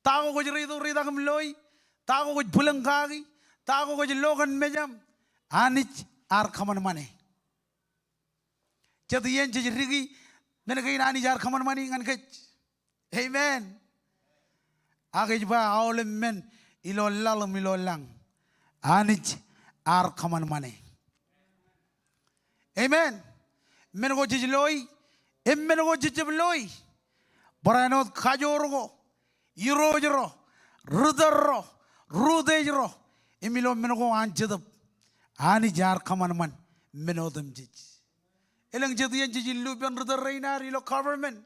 Tago ko jerido rida kam loy, tago ko bulang kagi, tago ko logan mejam, anich ar kaman mane. Jadi yen jerigi, menegay ani jar kaman mani ngan kech. Amen. Agaj ba awlem men ilo lalam ilo lang, anich ar kaman mane. Amen. Menego jijloy, menego jijloy. Baranot kajorgo, irojro, rudero, rudejro, emilo menego anjedap, ani jar kamanman, menodem jij. Elang jadian jijillu ben ruder reinar ilo government.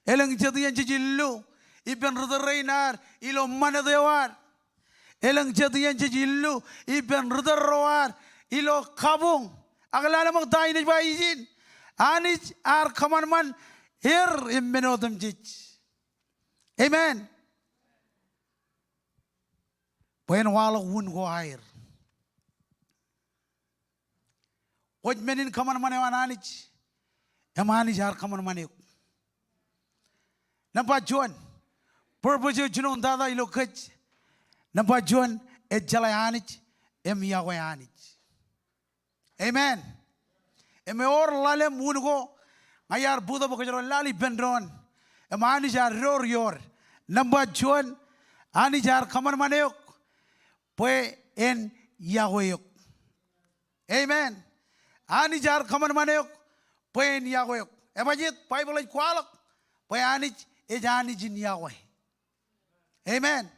Elang jadian jijillu, iben rudreinar ilo manadewar elang jadian jillu iben rudrawar ilo kabung aglala mag dai ni baizin anich ar kamanman here imbenodam jij. Amen. When wala wun go air. What menin kaman mane wananich emani jar kaman mane. Nampak John purpose junon dada ilo kach. Nampak John ejalayanich emiyawayanich. Amen. Eme or lalem wun go ayar buda bokajaro lali bendron emani jar ror yor. Nampak John ani jar kaman mane Pue en Yahweh. Amen. Ani jar kaman maneyok. Pue en Yahweh. Emajit Bible ay kwalak. Pue ani ejani jin Yahweh. Amen.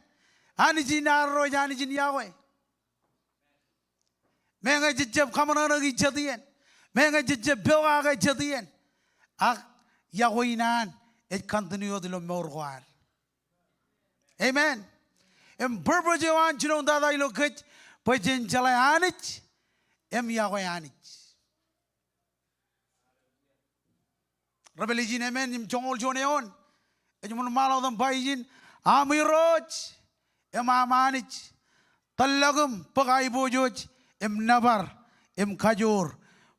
Ani jin arro ejani jin Yahweh. Menga jijab kaman anagi jadian. Menga jijab bewa aga jadian. Ak Yahweh nan et continue dilo morwar. Amen. Em berberjawan junon dada ilo kech pajen jalayanich em yawayanich. Rebelijin amen im jongol joneon ejumun malo dam baijin amiroj em amanich talagum pagai bojoj em nabar em kajur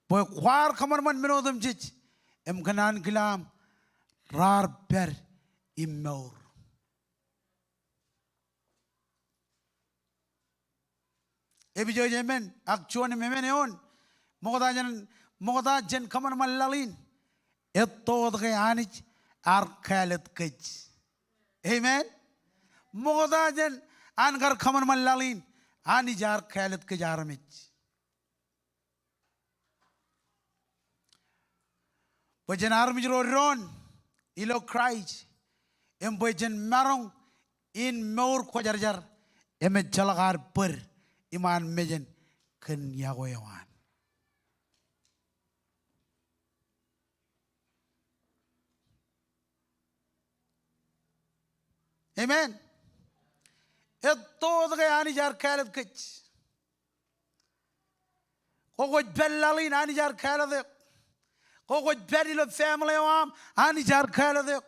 boy kwar kamarman menodam jij em kanan kilam rar per immor. Ebijo jemen akchuan memeneon mogoda jen kaman malalin etto de anich arkalet kech. Amen. Mogoda jen angar kaman malalin ani jar kalet ke jaramich. Bajen armijro ron ilo Christ em bajen marong in meur kojarjar em jalagar per iman mejen ken Yahwehan. Amen. Etto de ani jar kalet kech. Koko bellalin ani jar kalet. Koko belilo family am ani jar kalet.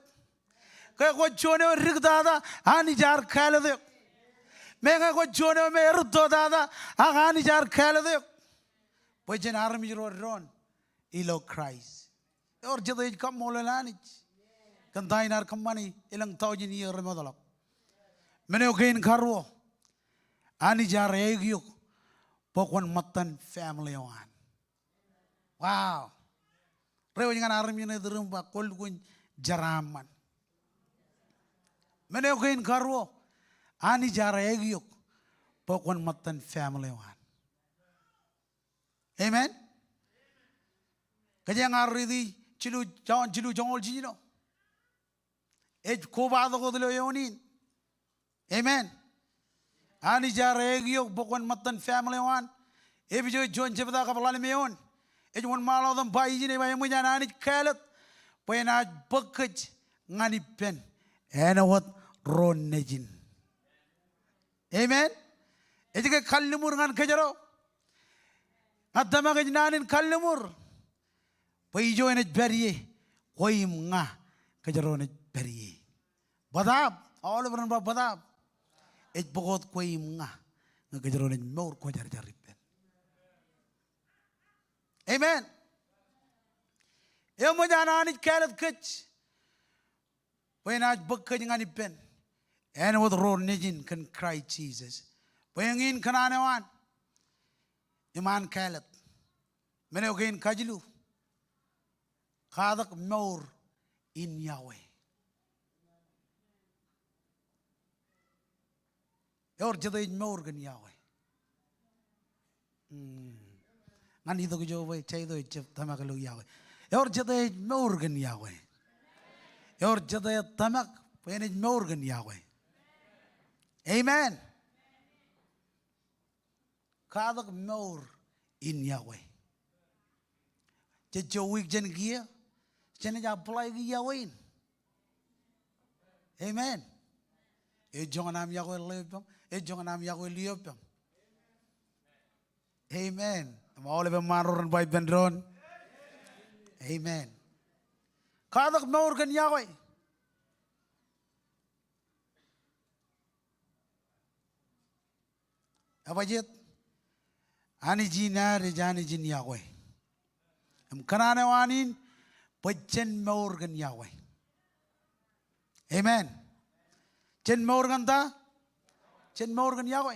Koko chone rigdada ani jar kalet. Menga ko jone me erto dada agani jar khalade pojen army ron ilo Christ or jado kam molanich kan dainar kamani ilang taujin year modalak mene okein karwo ani jar egyo pokon matan family one. Wow rewo ngan army ne durum ba kol kun jaraman mene okein karwo ani jara egiyok pokon matan family one. Amen. Kaya ngaridi chilu jongol jino. Ej kobado ko dilo yonin. Amen. Ani jara egiyok pokon matan family one. Ebi jo jon jebda kapalani meyon. Ej won malo dam bayi jine bayi mujan ani kalat. Pena bakaj ngani pen. Ena wat ron nejin. Amen. Ejike kallimur ngan kejaro. Adama kejnanin kallimur. Paijo enej beriye. Koim nga kejaro enej beriye. Badab. All over and badab. Ej bogot koim nga kejaro enej meur ko jar jaripen. Amen. Emo jana anej kalat kech. Wenaj bakaj ngani pen. And with roar nejin can cry Jesus. Bayangin kananewan. Iman kalat. Menogin kajilu. Kadak more in Yahweh. Your jada more than Yahweh. Nani do jo way chaydo chep tamakalu Yahweh. Your jada more than Yahweh. Your jada tamak when it more than Yahweh. Amen. Kadak more in Yahweh. Jejo week jen gia, jen apply Yahweh. Amen. E jonganam yago lebam. E jonganam yago liopam. Amen. Maole be maroron bay bendron. Amen. Kadak maurgan yago. Abajit. Ani jina rejani jin yago. Kanane wanin pachen maurgan yago. Amen. Chen maurgan ta. Chen maurgan yago.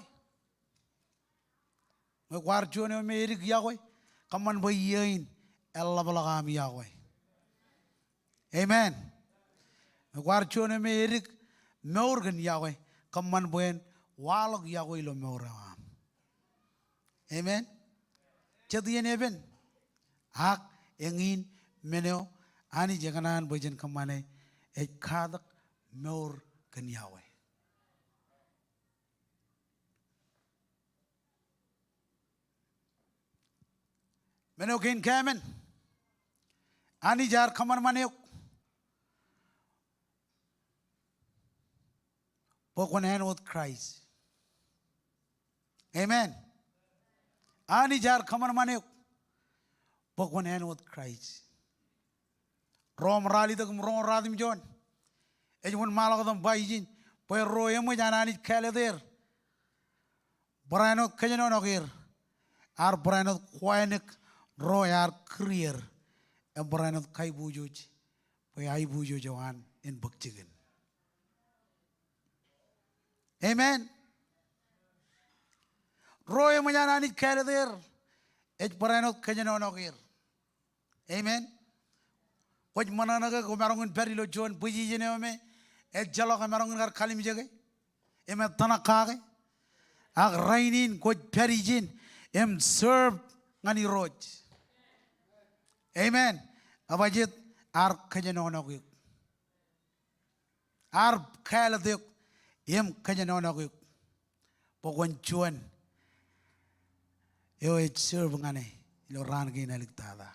Me kwarchone me erik yago. Kaman bayin Allah balagam yago. Amen. Me kwarchone me erik maurgan yago. Kaman bayin walog yago ilo maurgan. Amen. Chadiyan eben. Hak engin meneo ani jaganan bajan kamane ek kadak maur kan yawe. Meneo kain kamen ani jar kaman maneok pokon hand with Christ. Amen. Ani jar kaman maneok pokon hand with Christ. Rom rali tak rom radim John. Ejun malagadam baijin. Poy royemu janani kaleder. Brano kajano nogir. Ar brano kwainek royar career. E brano kai bujuj. Poy ai bujo jawan in bakchigen. Amen. Royemu janani kaleder. Ej brano kajano nogir. Amen. Koj mananaga ko marangun perilo John buji jene me. E jalo ka marangun gar kalim jage. Eme tanakage. Ag rainin koj perijin. Em serve ngani roj. Amen. Abajit ar kajano nogik. Ar kala dik. Em kajano nogik. Pokon chuan. Yo e serve ngane. Ilo ran gina liktada.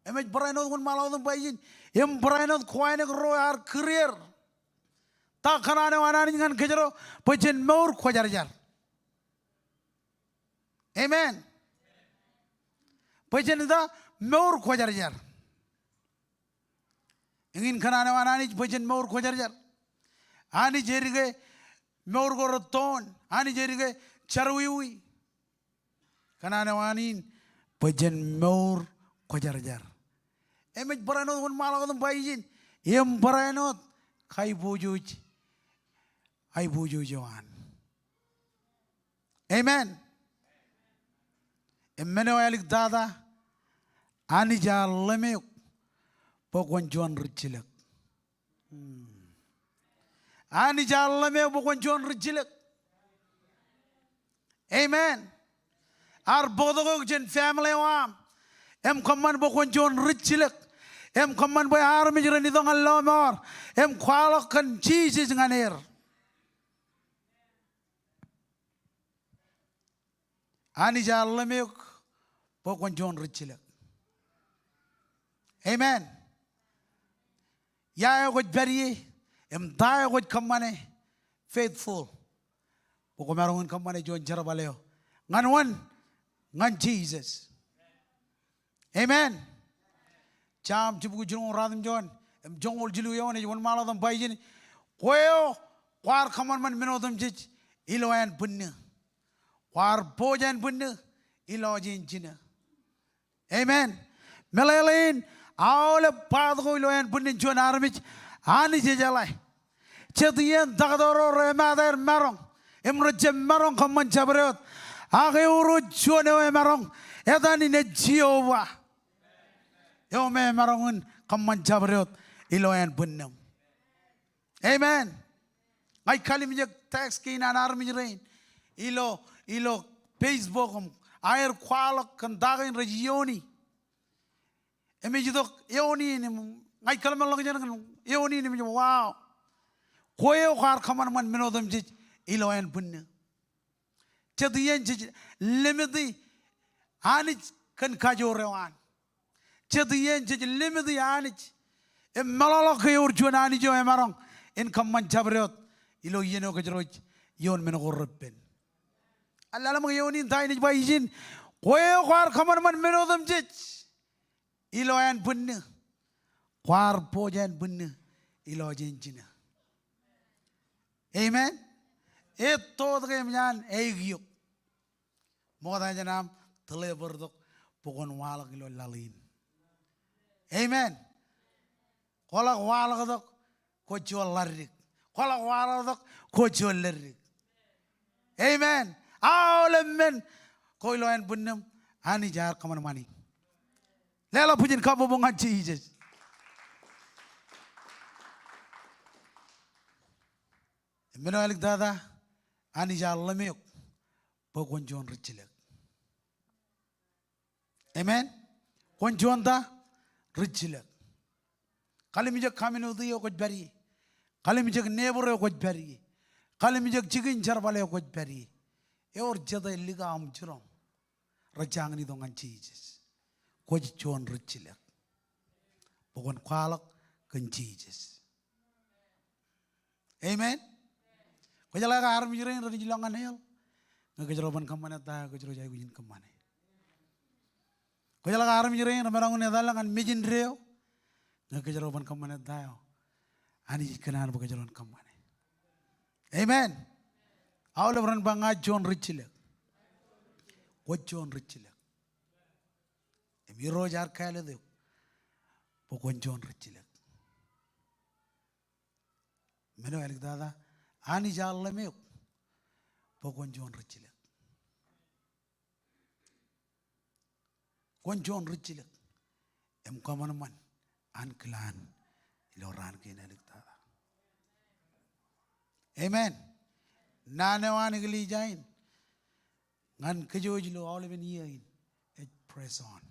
Emej brainot kun malawdun bayin. Em brainot kwainek royar career. Ta kanane wanani ngan kejero pajen maur khojar. Amen. Pajen da maur khojar. Ingin kanane wanani pajen maur khojar. Ani jerige maur goroton. Ani jerige charwiwi. Kanane wanin pajen maur khojar. Emej brainot kun malagadum bayin. Em brainot kai bujuj. Ai bujuj jawan. Amen. Emeno alik dada. Ani jallemek. Pokon John richilek. Ani jallemek pokon John richilek. Amen. Ar bodogo jen family wam. Em kaman pokon John richilek. Em kaman boy army jere ni dong Allah mor. Em kwalok kan Jesus nganer. Ani jallemek pokon John richilek. Amen. Ya god beriye. Em da god kamane faithful. Pokon marungun kamane John jarabaleo. Ngan ngan Jesus. Amen. Cham chibu jung radim John. Em jongol jilu yone won maladam baijin. Koyo kwar kaman man minodam jij iloyan bunne. Kwar bojan bunne ilojin jina. Amen. Melalin awle padgo iloyan bunne John armich ani jejalai. Chedian dagdoro remader marong. Emrojem marong kaman jabrot. Age uru John marong. Edani ne Jehovah. Yo me marangun kaman jabrot iloyan bunnam. Amen. Ay kalim je text ki na army rain. Ilo Facebook air kwalak kan dagin regioni. Eme jidok yoni ni ay kalam lang jan kan yoni ni wow. Koyo khar kaman man minodam je iloyan bunnam. Chadiyan je limiti ani kan kajo rewan. Chadiyan je limiti ani malala ke urjuan ani jo emarang in kamman jabriot ilo yeno ke jeroj yon men gorben alla lam yonin tay ni bayjin koyo kwar kamar man menodam jech ilo yan bunne kwar pojan bunne ilo jenjina amen to de yan egyo moda janam tele berdok pokon walak ilo lalin amen kolak walak dok ko jol larik kolak walak dok ko jol larik amen men ko ilo yan bunnem ani jar kamar mani lela pujin kabo bongan Jesus meno alik dada ani jar lemeyok pokon jon richilek amen kon jonta richilek kali mi jeg kamino diyo ko bari kali mi jeg neboro ko bari kali mi jeg jigin jarbale ko bari e or jada liga am jurom rajang ni dongan Jesus ko jon richilek pokon kwalak kan Jesus amen ko jala ka armi jere ro jilangan hel ngajroban kamane ta ko jero jay gujin kamane ko jala ka armi jere ro merangun dalangan mijin reo ngajroban kamane ta ani kanan bo gajron kamane amen awle ran banga jon richile ko jon richile emi ro jar kale de ko jon richile meno alik dada ani jalle me pokon jon richile kon jon richile em kaman man an klan iloran ken alik dada amen nane wan gli jain ngan kejojlo all ben yin it press on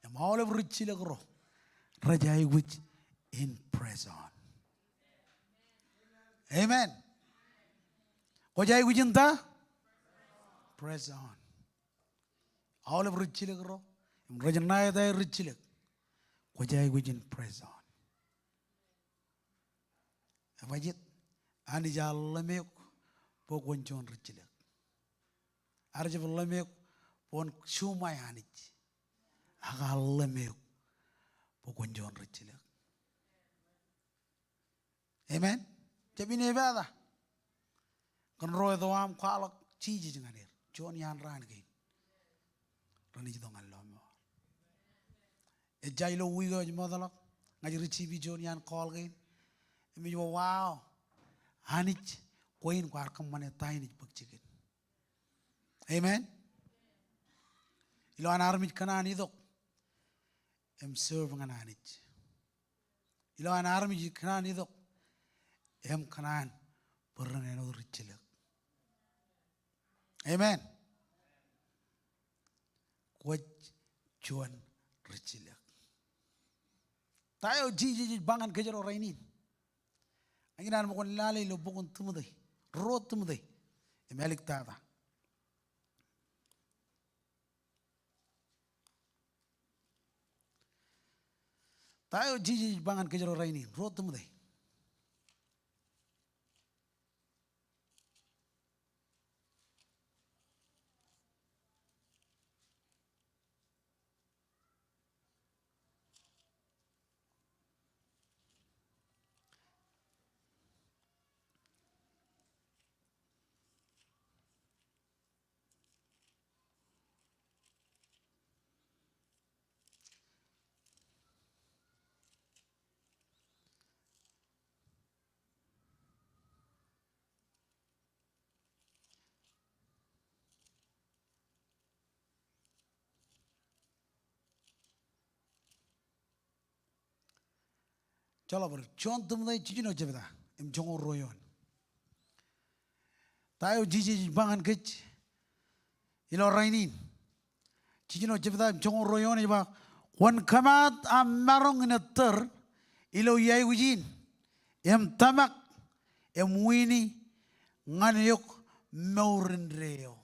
em all of richile gro rajai which in press on amen ko jay gujinta press on all of richile gro em rajna da richile ko jay gujin press on wajit ani jallame po gonjon richile arje lame pon shumay hanich aga lame po gonjon richile amen jabine bada kan roy do am kwalak chiji jinganer jon yan ran ge rani jidongal lo mo e jaylo wigo modalo ngaji richibi jon yan call ge mi wow hanich koin kwar kam mane tayni bakchigen amen ilo anar mit kanani dok em serve ngananich ilo anar mit kanani dok em kanan pernah eno richile amen ko jon richile tayo jiji bangan kejero rainin anginan mo kon lalay lo bukon tumuday rot tumuday emelik tada tayo jiji bangan kejero rainin rot tumuday Chalo ber chon tumdai chijino jebda em jongo royon tayo jiji bangan kech ilo rainin chijino jebda em jongo royon ba wan kamat amarong neter ilo yai ujin em tamak em wini nganayok maurin reo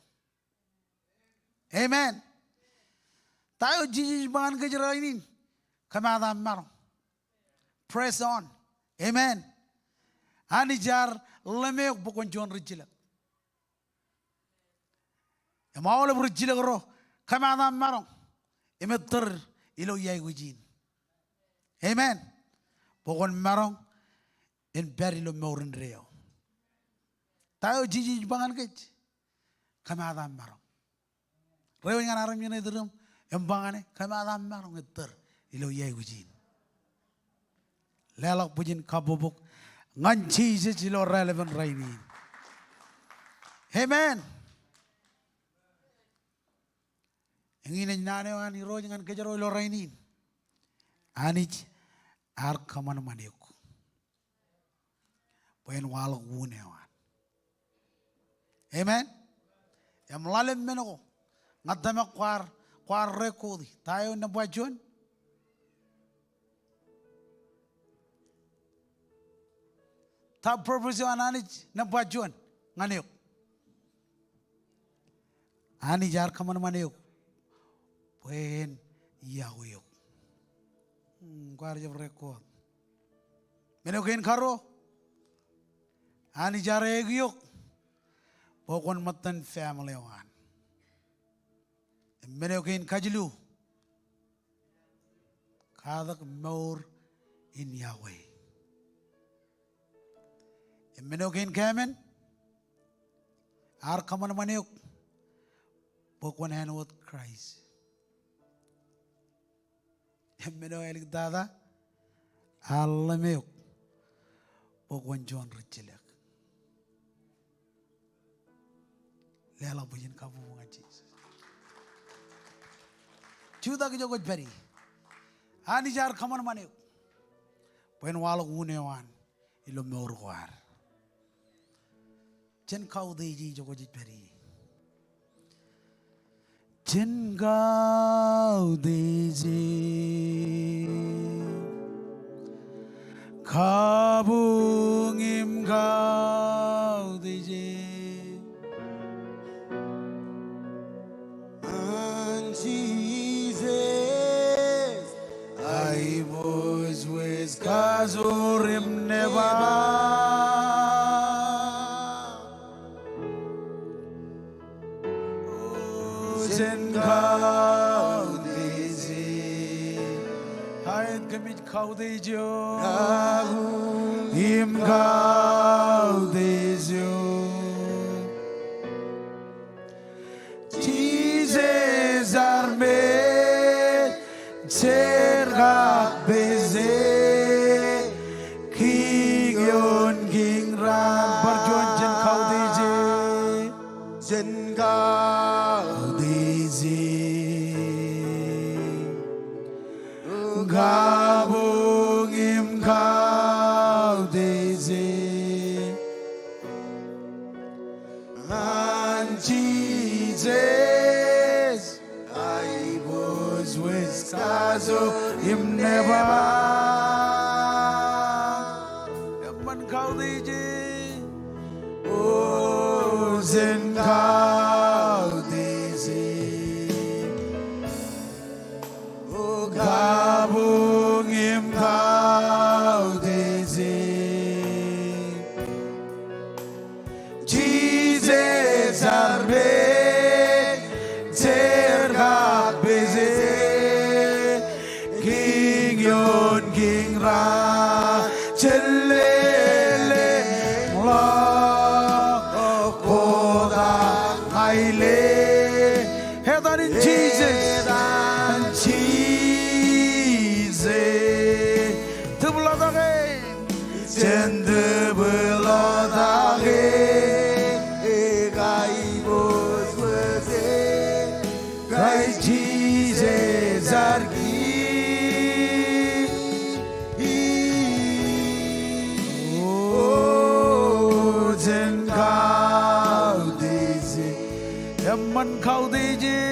amen tayo jiji bangan kech rainin kamat amarong press on. Amen. Ani jar leme bukon John Richila. Emawala Richila gro kamana marong emeter ilo yai gujin. Amen. Bukon marong en berilo morin reo. Tayo jiji bangan kech kamana marong. Reo yang aram yun edrum embangane kamana marong eter ilo yai gujin. Lelak pujin kabubuk nganci silo relevant raini. Amen. Ingin nane wani roh jangan kejaro ilo raini. Anich ar kaman maniuk. Poin walok wunewan. Amen. Yang melalui menoko ngadame kwar rekodi. Tayo na buajon. Ta purpose ananich na bajuan nganiuk. Ani jar kaman maniuk. Pen yahuyuk. Guardia record. Menukin karo. Ani jar egiyuk. Pokon matan family wan. Menukin kajilu. Kadak more in Yahweh. Menukin kamen, ar kaman maniuk, pokwan hand with Christ. Menukin dada, alamuk, pokwan John Richilek. Lela bujin kabu mga Jesus. Chuda ki jogot beri. Ani jar kaman maniuk. Pen walok unewan, ilo meurwar. Jen kau deji joko jiperi. Jen kau deji kabungim kau deji And Jesus, I was with kazurim neba. Jen kau deji, hayat kemit kau dejo, im kau dejo. Jesus arme, cergak beze, king yon king ram, berjuang jen kau deji. Jen kau Gabungim kau dezi and Jesus I was with Kazo him never Yaman kau dezi oh zen kau dezi Gabungim kau dezi Jesus arbe cergak beze king yon king ra chelele mula koda haile heaven in Jesus and Tende belodage, gai bos wese, gai Jesus argi. Oh, jen kau dezi, yaman kau dezi,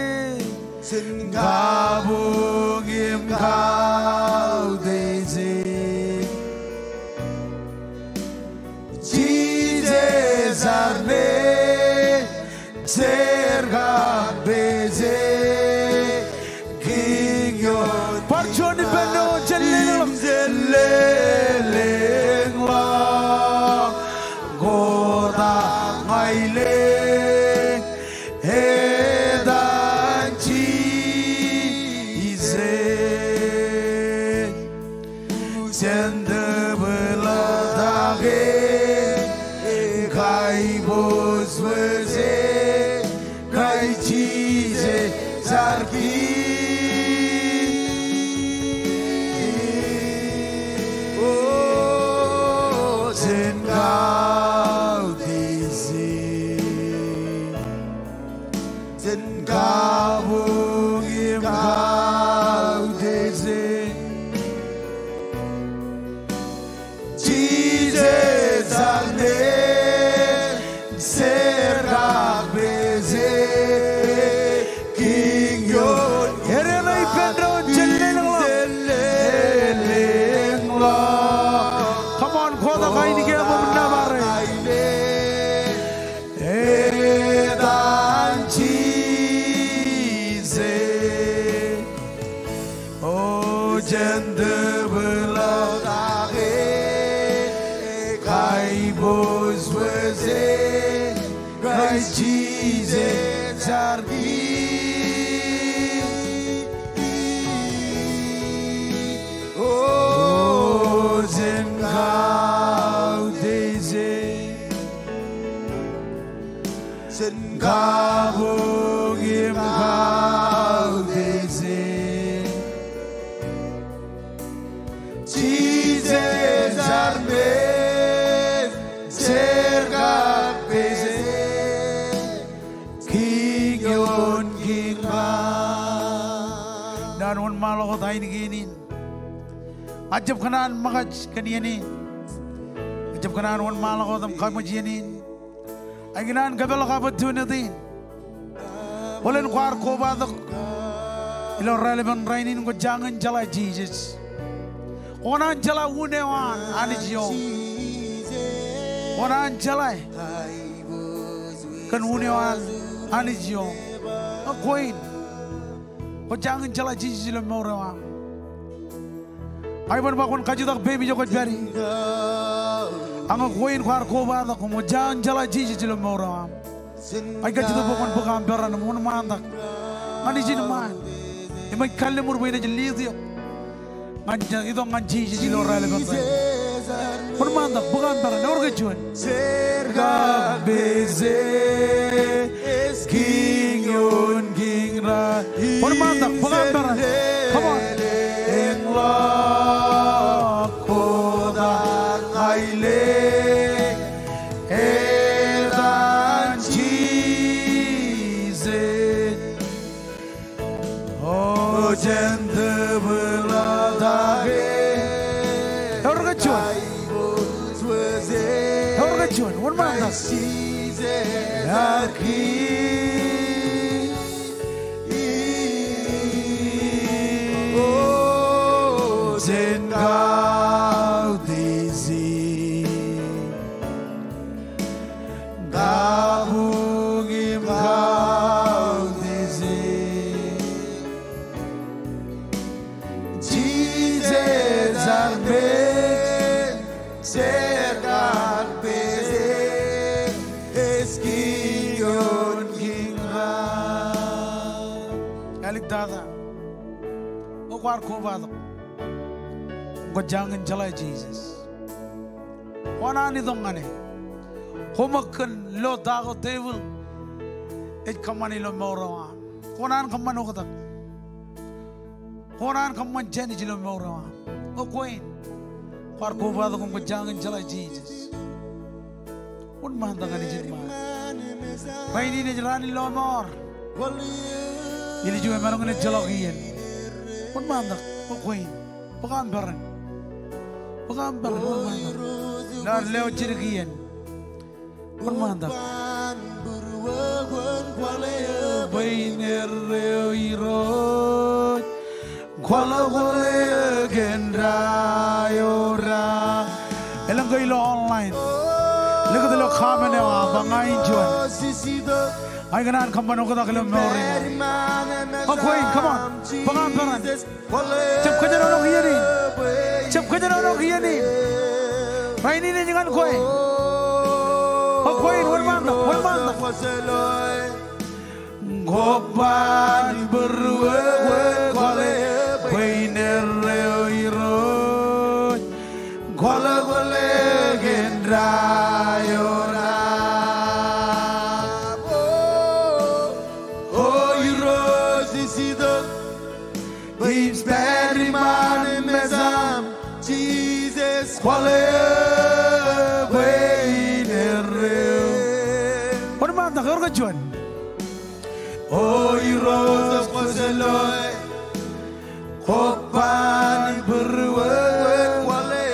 jen gabungim kau dezi. Jesus arme cergak beze king yon parchoni beno jelle gender beladage kai bos verse kai cheese sarki oh zen gao disi zen gao im gao disi Jesus ane serga beze king yon herelai pedro chelelengla come on khoda kaini ke mumna mare edan Jesus oh jende belagage kai bos weze Christ Jesus ardi oh zen gau deze zen gau gim gau deze Jesus ardi serga beze kiyon ginga dan on malo ko tayo ginin ajab kanan makaj kaniyanin ajab kanan on malo ko tam kamujinin ay ginan gabel ka patunadin walen kwar ko badak ilo relevant rainin ko jangan jala Jesus onan jala unewan anijiyo onan jalai kan unewan anijiyo koin ko jangan jala Jesus lo morawa ay ban bakon kajudak baby joko jari ang koin kwar ko ba ko mo jangan jala Jesus lo morawa ay kajudak bakon bakam beran mo mandak anijin man imay kalle mur bayna jelidio nganja ito nganji Jesus lo relevant Permanda bukan barang orang kecuali serga beze king yon king ra permanda bukan barang come on en la koda aile edan cheese oh jende beladage orang kecuali John, one man does. Oh, Zengao Dizzy Gabugim Gao Dizzy Jesus Arbe Sergat Dada, o kwar ko bado, ko jangan jalai Jesus. Wana ni dongane, homakan lo dago table, it kamani lo morawa. Konan kamano kata, konan kaman jani jilo morawa. O koin, kwar ko bado ko jangan jalai Jesus. Un man dangani jirma, baini ni jalani lo mor. Ini juga memang kena jalokian. Pun mandak, pokoknya, bukan barang, pun mandak. Lar leo jirikian, pun mandak. Bainer leo irot, kuala gendra yora. Elang kau ilo online, lihat ilo kamera bangain jual. Ay ganan kampano ko takilo memory. Okay, come on. Pangamparan. Cep ka dyan ako hiyanin. Cep ka dyan ako hiyanin. Rainin na nyangan ko eh. Okay, one man. Gopan berwe kwale. Bainer leo irot. Beams bad man mezam Jesus quale What about the Gorgachuan? Oh, you rose of Qoseloy Kopan berwet quale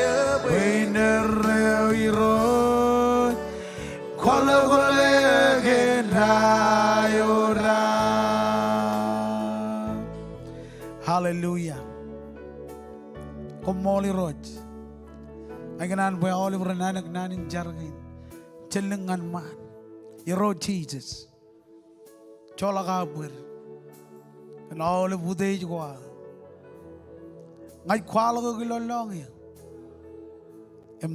Hallelujah. Komoli roj. Aganan boy Oliver nanak nanin jargin. Chelengan man. Iro Jesus. Chola kabur. And all of Budej gwa. Ngay kwala ko gilolong ya.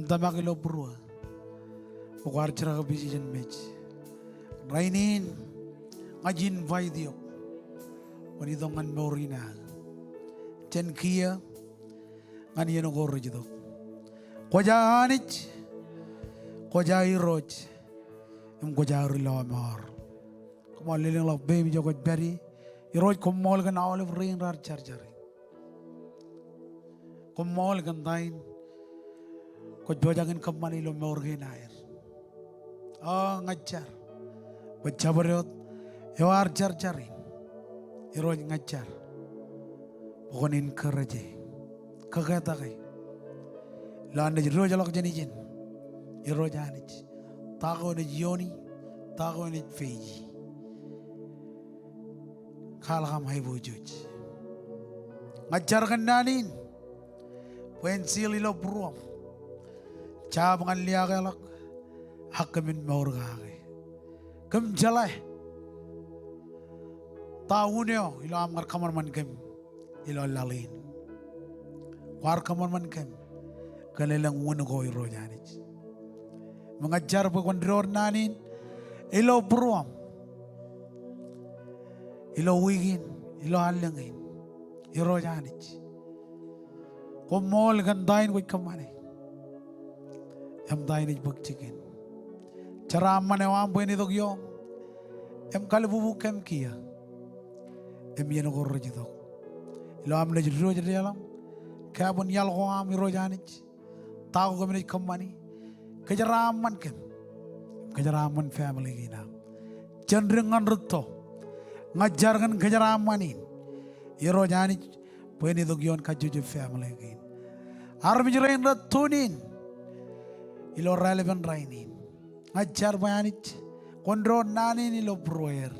Dama kilo brua. Bukwar chira ka busy jan mech. Rainin. Ngajin vaidiyo. Wanidongan morina. Chen kia. Ngani yano goro jidok. Koja anich. Koja iroj. Koja rilo amar. Kuma liling love baby jo koj beri. Iroj kumol kan olive rain rar charjari. Kumol kan dain. Koj bojangin kamani lo morgin air. Oh ngajar. Bacabarot. Ewar charjari. Iroj ngajar. Bukanin keraje. Kagata kay. Landa jiro jalok janijin. Iroj anich. Tako ni Yoni. Tako ni Feiji. Kalakam hay wujud. Ngajar kan nanin. Pensil ilo beruam. Cabangan liagalak. Hakamin maurgage. Kem jalai. Tahunyo ilo amar kamar man kem. Ilo lalin. War kamar man kem. Kalelang wunugo iro janich. Mengajar pagkondror nanin. Ilo beruam. Ilo wigin. Ilo halangin. Iro janich. Kumol gandain wait kamane. Em dain ich bagchikin. Cara amane wam bueni dogyo. Em kalibubu kem kia. Em yeno gorro jidok. Ilo am ne jiro jalam. Kabon yal ko am iro janich. Tahu kami kamani. Kejaraman kem. Kejaraman family kita. Cenderungan ruto. Ngajarkan kejaraman ini. Iro janich. Bueni dogyon kajuju family kita. Armijrain ratunin. Ilo relevant rainin. Ngajar bayanit. Kondro nanin ilo broer.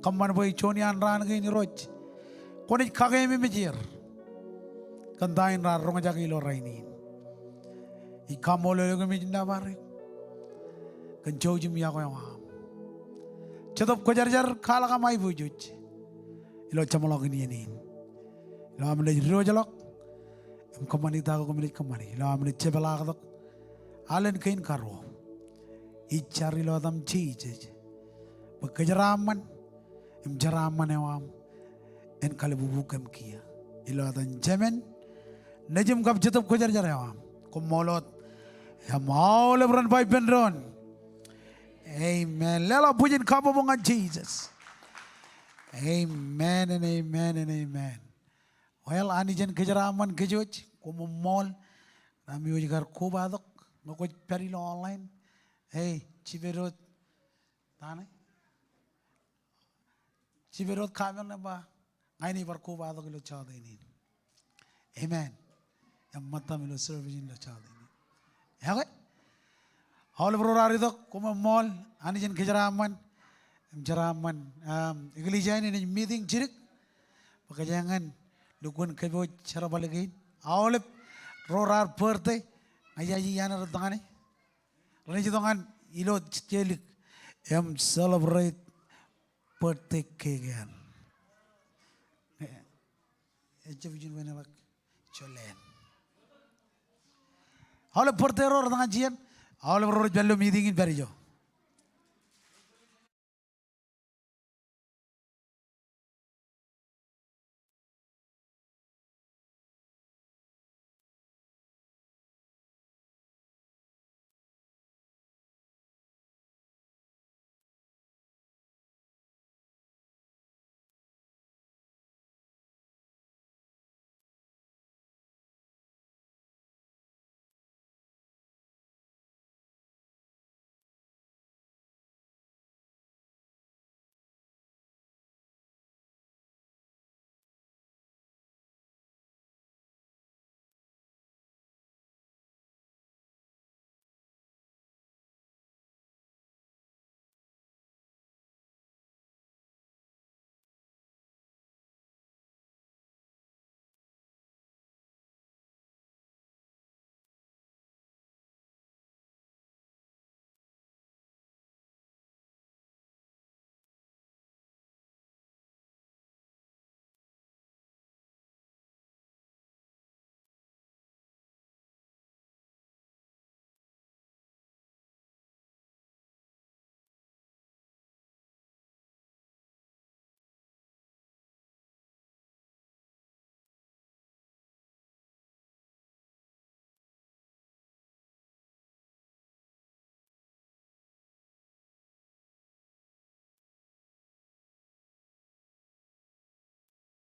Kaman boy choni anran gain roj. Konit kagay mimijir. Kandain ra ronga jagi ilo rainin. Ikamolo lo gamijinda bare. Kanjau jim ya ko yang. Cetop ko jar kala kamay bujuj. Ilo chamolog niyanin. Ilo amle jiro jalok. Kamani tahu kami kamani. Lalu amne cebala kadok. Alen kain karo. Icari lo adam cici. Bekejaraman. Jaraman ewam. En kalibubu kem kia. Ilo adam jemen. Najem kap jatuh kojar ewam. Kumolot. Ya mau lebron pai pendron. Amen. Lela pujian kamu bunga Jesus. Amen and amen and amen. Well, anijan kejaraman kejoj, kumumol, nami ujigar kubadok, ngokoj perilo online. Hey, ciberot, tane, ciberot kamer napa, ngaini bar kubadok ilo chada ini. Amen. Yang mata milo servicing lo chada ini. Ya kan? Hal berorari dok, kumumol, anijan kejaraman, jaraman, igelijain ini meeting cirik, pakajangan. Lukun kebo cara balikin. Awalnya rorar perte. Ayaji yana retangane. Rani jitongan ilo celik. Em celebrate perte kegan. Echa bijin wena lak cholen. Awalnya perte rorar tangan jian. Awalnya rorar jallo meetingin beri jo.